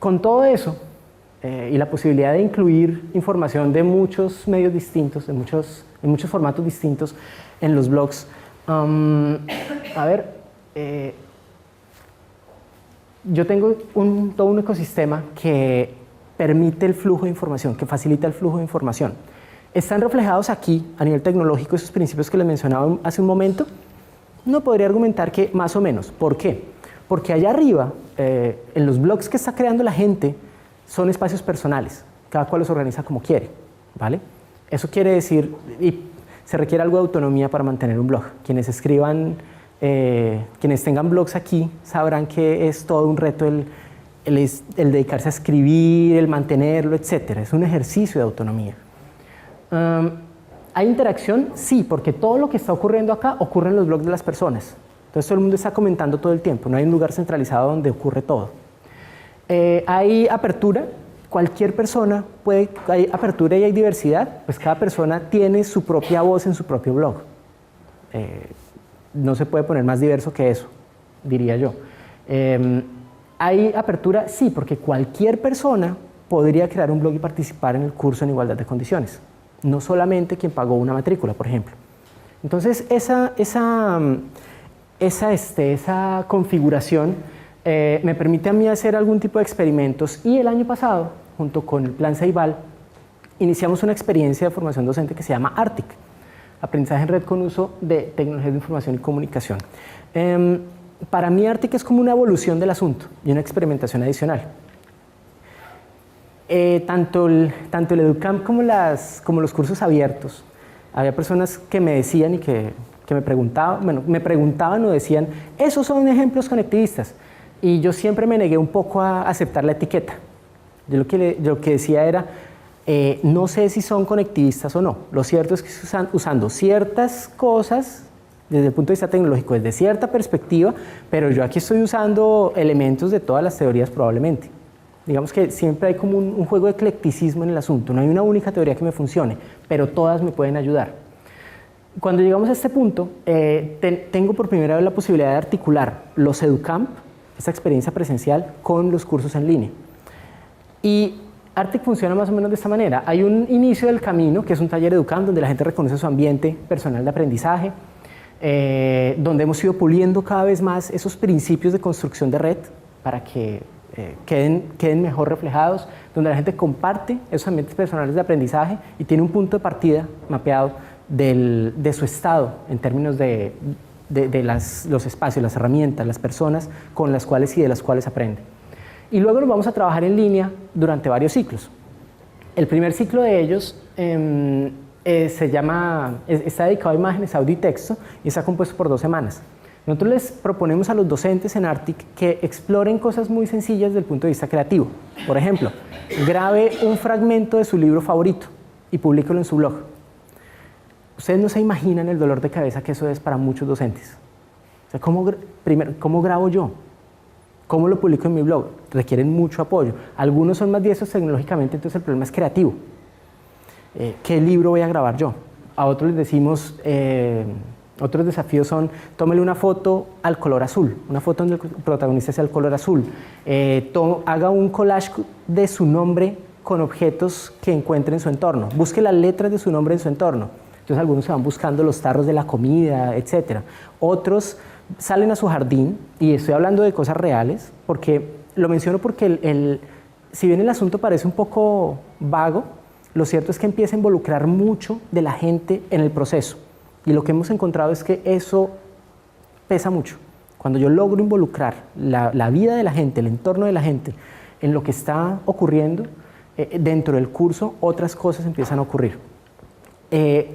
Con todo eso y la posibilidad de incluir información de muchos medios distintos, en muchos formatos distintos en los blogs, yo tengo todo un ecosistema que permite el flujo de información, que facilita el flujo de información. Están reflejados aquí, a nivel tecnológico, esos principios que les mencionaba hace un momento. Uno podría argumentar que más o menos. ¿Por qué? Porque allá arriba, en los blogs que está creando la gente, son espacios personales. Cada cual los organiza como quiere, ¿vale? Eso quiere decir, y se requiere algo de autonomía para mantener un blog. Quienes escriban, quienes tengan blogs aquí, sabrán que es todo un reto el dedicarse a escribir, el mantenerlo, etc. Es un ejercicio de autonomía. ¿Hay interacción? Sí, porque todo lo que está ocurriendo acá ocurre en los blogs de las personas. Entonces todo el mundo está comentando todo el tiempo, no hay un lugar centralizado donde ocurre todo. Hay apertura, cualquier persona puede, hay apertura y hay diversidad, pues cada persona tiene su propia voz en su propio blog. No se puede poner más diverso que eso, diría yo. ¿Hay apertura? Sí, porque cualquier persona podría crear un blog y participar en el curso en igualdad de condiciones. No solamente quien pagó una matrícula, por ejemplo. Entonces, esa configuración me permite a mí hacer algún tipo de experimentos. Y el año pasado, junto con el Plan Ceibal, iniciamos una experiencia de formación docente que se llama ARTIC, Aprendizaje en Red con Uso de Tecnologías de Información y Comunicación. Para mí ARTIC es como una evolución del asunto y una experimentación adicional. Tanto el EduCamp como los cursos abiertos, había personas que me decían y que me preguntaban o decían, esos son ejemplos conectivistas. Y yo siempre me negué un poco a aceptar la etiqueta. Yo lo que decía era, no sé si son conectivistas o no. Lo cierto es que están usando ciertas cosas desde el punto de vista tecnológico, desde cierta perspectiva, pero yo aquí estoy usando elementos de todas las teorías probablemente. Digamos que siempre hay como un juego de eclecticismo en el asunto, no hay una única teoría que me funcione, pero todas me pueden ayudar. Cuando llegamos a este punto, tengo por primera vez la posibilidad de articular los EduCamp, esta experiencia presencial, con los cursos en línea. Y ARTIC funciona más o menos de esta manera. Hay un inicio del camino, que es un taller EduCamp, donde la gente reconoce su ambiente personal de aprendizaje, donde hemos ido puliendo cada vez más esos principios de construcción de red para que queden mejor reflejados, donde la gente comparte esos ambientes personales de aprendizaje y tiene un punto de partida mapeado de su estado en términos de los espacios, las herramientas, las personas con las cuales y de las cuales aprende. Y luego nos vamos a trabajar en línea durante varios ciclos. El primer ciclo de ellos está dedicado a imágenes, audio y texto y está compuesto por 2 semanas. Nosotros les proponemos a los docentes en Arctic que exploren cosas muy sencillas desde el punto de vista creativo. Por ejemplo, grabe un fragmento de su libro favorito y públicalo en su blog. Ustedes no se imaginan el dolor de cabeza que eso es para muchos docentes. O sea, primero, ¿cómo grabo yo? ¿Cómo lo publico en mi blog? Requieren mucho apoyo. Algunos son más diestros tecnológicamente, entonces el problema es creativo. ¿Qué libro voy a grabar yo? A otros les decimos, otros desafíos son, tómele una foto al color azul, una foto donde el protagonista sea el color azul. Haga un collage de su nombre con objetos que encuentre en su entorno. Busque las letras de su nombre en su entorno. Entonces algunos se van buscando los tarros de la comida, etc. Otros salen a su jardín, y estoy hablando de cosas reales, porque lo menciono porque si bien el asunto parece un poco vago, lo cierto es que empieza a involucrar mucho de la gente en el proceso. Y lo que hemos encontrado es que eso pesa mucho. Cuando yo logro involucrar la vida de la gente, el entorno de la gente, en lo que está ocurriendo dentro del curso, otras cosas empiezan a ocurrir.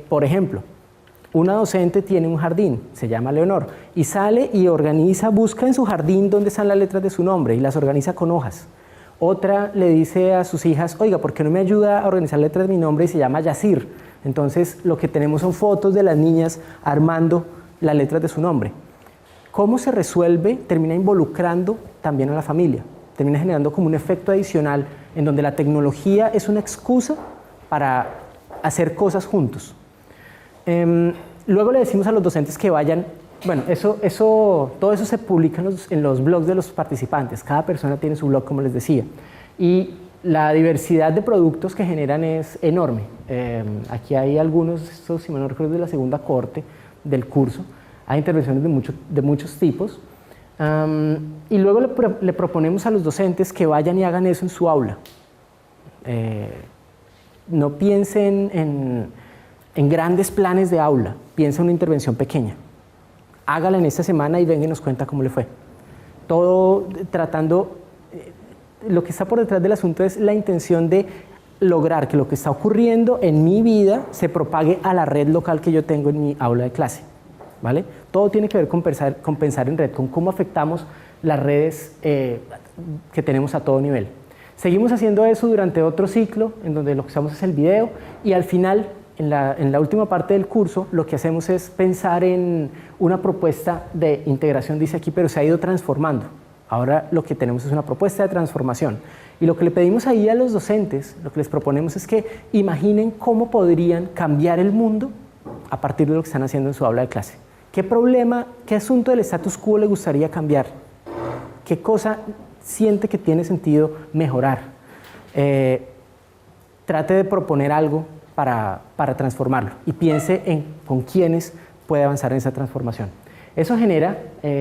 Por ejemplo, una docente tiene un jardín, se llama Leonor, y sale y organiza, busca en su jardín dónde están las letras de su nombre y las organiza con hojas. Otra le dice a sus hijas, oiga, ¿por qué no me ayuda a organizar letras de mi nombre? Y se llama Yacir. Entonces, lo que tenemos son fotos de las niñas armando las letras de su nombre. ¿Cómo se resuelve? Termina involucrando también a la familia. Termina generando como un efecto adicional en donde la tecnología es una excusa para hacer cosas juntos. Luego le decimos a los docentes que vayan, bueno, todo eso se publica en los blogs de los participantes. Cada persona tiene su blog, como les decía. Y la diversidad de productos que generan es enorme. Aquí hay algunos, si me no recuerdo, de la segunda cohorte del curso. Hay intervenciones de muchos tipos. Y luego le proponemos a los docentes que vayan y hagan eso en su aula. No piensen en grandes planes de aula, piensa en una intervención pequeña. Hágala en esta semana y venga y nos cuenta cómo le fue. Todo tratando, lo que está por detrás del asunto es la intención de lograr que lo que está ocurriendo en mi vida se propague a la red local que yo tengo en mi aula de clase, ¿vale? Todo tiene que ver con pensar en red, con cómo afectamos las redes que tenemos a todo nivel. Seguimos haciendo eso durante otro ciclo, en donde lo que usamos es el video, y al final, en la última parte del curso, lo que hacemos es pensar en una propuesta de integración, dice aquí, pero se ha ido transformando. Ahora lo que tenemos es una propuesta de transformación. Y lo que le pedimos ahí a los docentes, lo que les proponemos es que imaginen cómo podrían cambiar el mundo a partir de lo que están haciendo en su aula de clase. ¿Qué problema, qué asunto del status quo le gustaría cambiar? ¿Qué cosa siente que tiene sentido mejorar? Trate de proponer algo para transformarlo y piense en con quiénes puede avanzar en esa transformación. Eso genera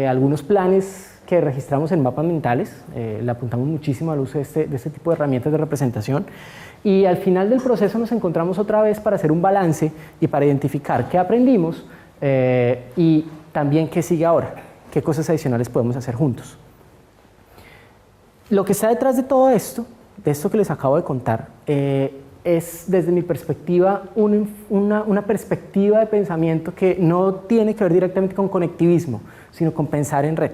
algunos planes que registramos en mapas mentales, le apuntamos muchísimo al uso de este tipo de herramientas de representación, y al final del proceso nos encontramos otra vez para hacer un balance y para identificar qué aprendimos y también qué sigue ahora, qué cosas adicionales podemos hacer juntos. Lo que está detrás de todo esto, de esto que les acabo de contar, es desde mi perspectiva una perspectiva de pensamiento que no tiene que ver directamente con conectivismo, sino con pensar en red.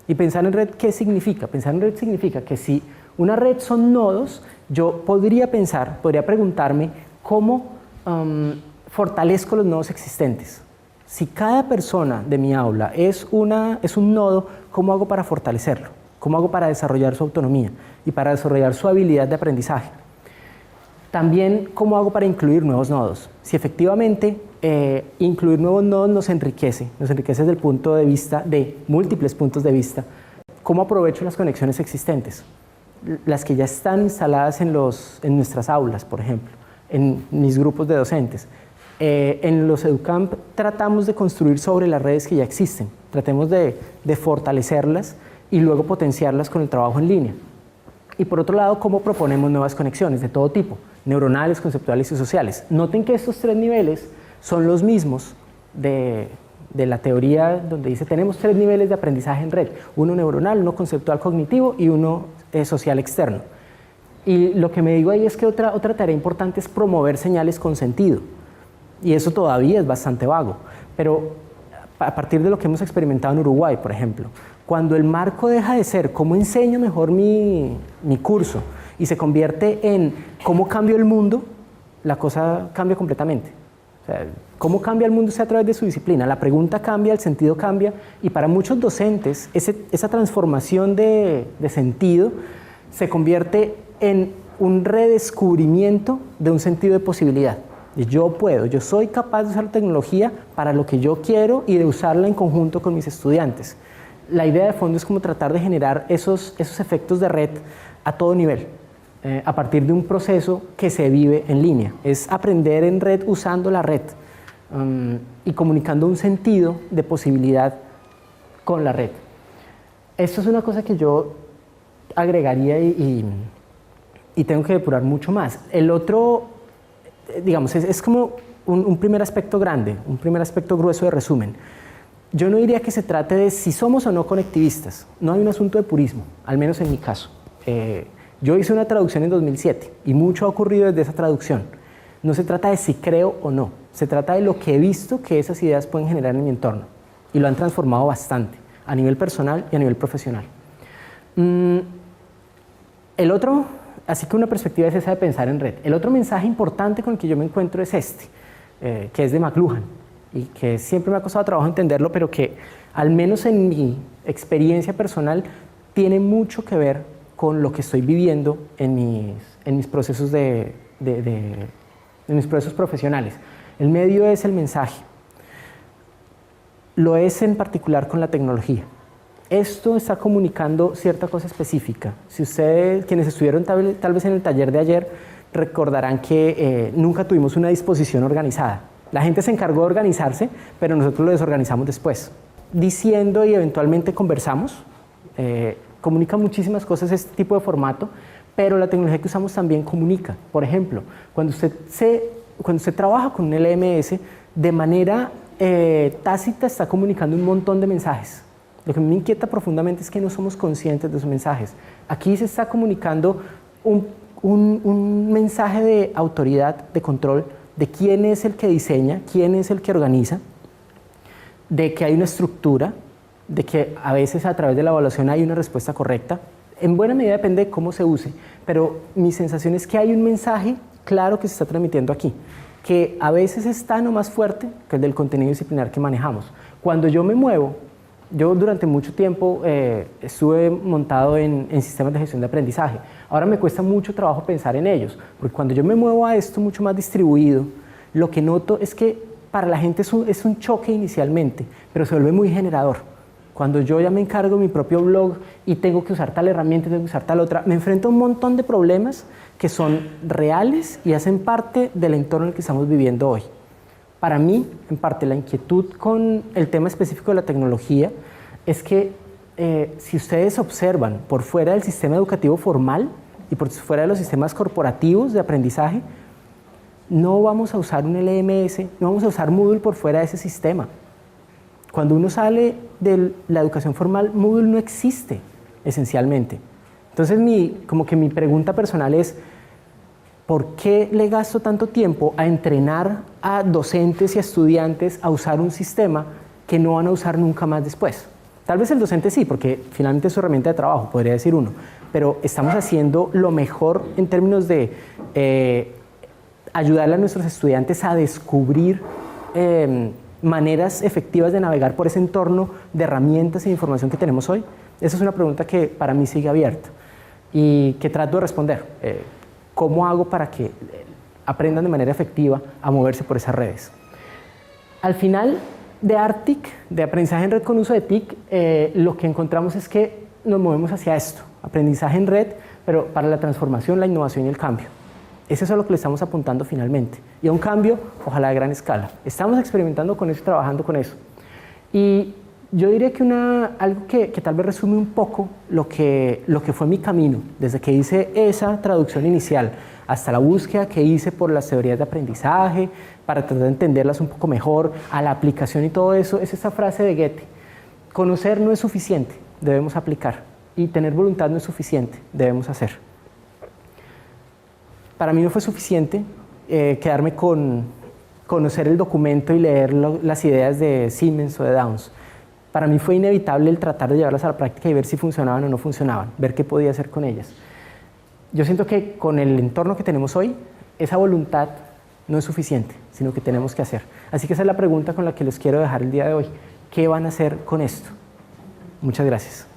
¿Y pensar en red qué significa? Pensar en red significa que si una red son nodos, yo podría preguntarme cómo fortalezco los nodos existentes. Si cada persona de mi aula es un nodo, ¿cómo hago para fortalecerlo? ¿Cómo hago para desarrollar su autonomía y para desarrollar su habilidad de aprendizaje? También, ¿cómo hago para incluir nuevos nodos? Si efectivamente incluir nuevos nodos nos enriquece desde el punto de vista de múltiples puntos de vista, ¿cómo aprovecho las conexiones existentes? Las que ya están instaladas en nuestras aulas, por ejemplo, en mis grupos de docentes. En los EduCamp tratamos de construir sobre las redes que ya existen, tratemos de fortalecerlas y luego potenciarlas con el trabajo en línea. Y por otro lado, ¿cómo proponemos nuevas conexiones de todo tipo? Neuronales, conceptuales y sociales. Noten que estos tres niveles son los mismos de la teoría donde dice tenemos tres niveles de aprendizaje en red. Uno neuronal, uno conceptual cognitivo y uno social externo. Y lo que me digo ahí es que otra tarea importante es promover señales con sentido. Y eso todavía es bastante vago. Pero a partir de lo que hemos experimentado en Uruguay, por ejemplo. Cuando el marco deja de ser cómo enseño mejor mi curso y se convierte en cómo cambio el mundo, la cosa cambia completamente. O sea, cómo cambia el mundo a través de su disciplina. La pregunta cambia, el sentido cambia, y para muchos docentes esa transformación de sentido se convierte en un redescubrimiento de un sentido de posibilidad. Yo puedo, yo soy capaz de usar la tecnología para lo que yo quiero y de usarla en conjunto con mis estudiantes. La idea de fondo es como tratar de generar esos efectos de red a todo nivel, a partir de un proceso que se vive en línea. Es aprender en red usando la red y comunicando un sentido de posibilidad con la red. Esto es una cosa que yo agregaría y tengo que depurar mucho más. El otro, digamos, es como un primer aspecto grande, un primer aspecto grueso de resumen. Yo no diría que se trate de si somos o no conectivistas. No hay un asunto de purismo, al menos en mi caso. Yo hice una traducción en 2007 y mucho ha ocurrido desde esa traducción. No se trata de si creo o no, se trata de lo que he visto que esas ideas pueden generar en mi entorno y lo han transformado bastante a nivel personal y a nivel profesional. El otro, así que una perspectiva es esa de pensar en red. El otro mensaje importante con el que yo me encuentro es este, que es de McLuhan y que siempre me ha costado trabajo entenderlo, pero que al menos en mi experiencia personal tiene mucho que ver con lo que estoy viviendo en mis procesos en mis procesos profesionales. El medio es el mensaje. Lo es en particular con la tecnología. Esto está comunicando cierta cosa específica. Si ustedes, quienes estuvieron tal vez en el taller de ayer, recordarán que nunca tuvimos una disposición organizada. La gente se encargó de organizarse, pero nosotros lo desorganizamos después. Diciendo y eventualmente conversamos, comunica muchísimas cosas este tipo de formato, pero la tecnología que usamos también comunica. Por ejemplo, cuando usted trabaja con un LMS, de manera tácita está comunicando un montón de mensajes. Lo que me inquieta profundamente es que no somos conscientes de esos mensajes. Aquí se está comunicando un mensaje de autoridad, de control, de quién es el que diseña, quién es el que organiza, de que hay una estructura, de que a veces a través de la evaluación hay una respuesta correcta. En buena medida depende de cómo se use, pero mi sensación es que hay un mensaje claro que se está transmitiendo aquí, que a veces es tan o más fuerte que el del contenido disciplinar que manejamos. Cuando yo me muevo, yo durante mucho tiempo estuve montado en sistemas de gestión de aprendizaje. Ahora me cuesta mucho trabajo pensar en ellos, porque cuando yo me muevo a esto mucho más distribuido, lo que noto es que para la gente es un choque inicialmente, pero se vuelve muy generador. Cuando yo ya me encargo de mi propio blog y tengo que usar tal herramienta, tengo que usar tal otra, me enfrento a un montón de problemas que son reales y hacen parte del entorno en el que estamos viviendo hoy. Para mí, en parte, la inquietud con el tema específico de la tecnología es que si ustedes observan por fuera del sistema educativo formal y por fuera de los sistemas corporativos de aprendizaje, no vamos a usar un LMS, no vamos a usar Moodle por fuera de ese sistema. Cuando uno sale de la educación formal, Moodle no existe, esencialmente. Entonces, como que mi pregunta personal es, ¿por qué le gasto tanto tiempo a entrenar a docentes y a estudiantes a usar un sistema que no van a usar nunca más después? Tal vez el docente sí, porque finalmente es su herramienta de trabajo, podría decir uno, pero estamos haciendo lo mejor en términos de ayudarle a nuestros estudiantes a descubrir maneras efectivas de navegar por ese entorno de herramientas e información que tenemos hoy. Esa es una pregunta que para mí sigue abierta y que trato de responder. ¿Cómo hago para que aprendan de manera efectiva a moverse por esas redes? Al final de ARTIC, de aprendizaje en red con uso de TIC, lo que encontramos es que nos movemos hacia esto, aprendizaje en red, pero para la transformación, la innovación y el cambio. Eso es a lo que le estamos apuntando finalmente. Y a un cambio, ojalá de gran escala. Estamos experimentando con eso, trabajando con eso. Y yo diría que algo que tal vez resume un poco lo que fue mi camino, desde que hice esa traducción inicial hasta la búsqueda que hice por las teorías de aprendizaje, para tratar de entenderlas un poco mejor, a la aplicación y todo eso, es esa frase de Goethe: conocer no es suficiente, debemos aplicar, y tener voluntad no es suficiente, debemos hacer. Para mí no fue suficiente quedarme con conocer el documento y leer las ideas de Siemens o de Downs. Para mí fue inevitable el tratar de llevarlas a la práctica y ver si funcionaban o no funcionaban, ver qué podía hacer con ellas. Yo siento que con el entorno que tenemos hoy, esa voluntad no es suficiente, sino que tenemos que hacer. Así que esa es la pregunta con la que los quiero dejar el día de hoy. ¿Qué van a hacer con esto? Muchas gracias.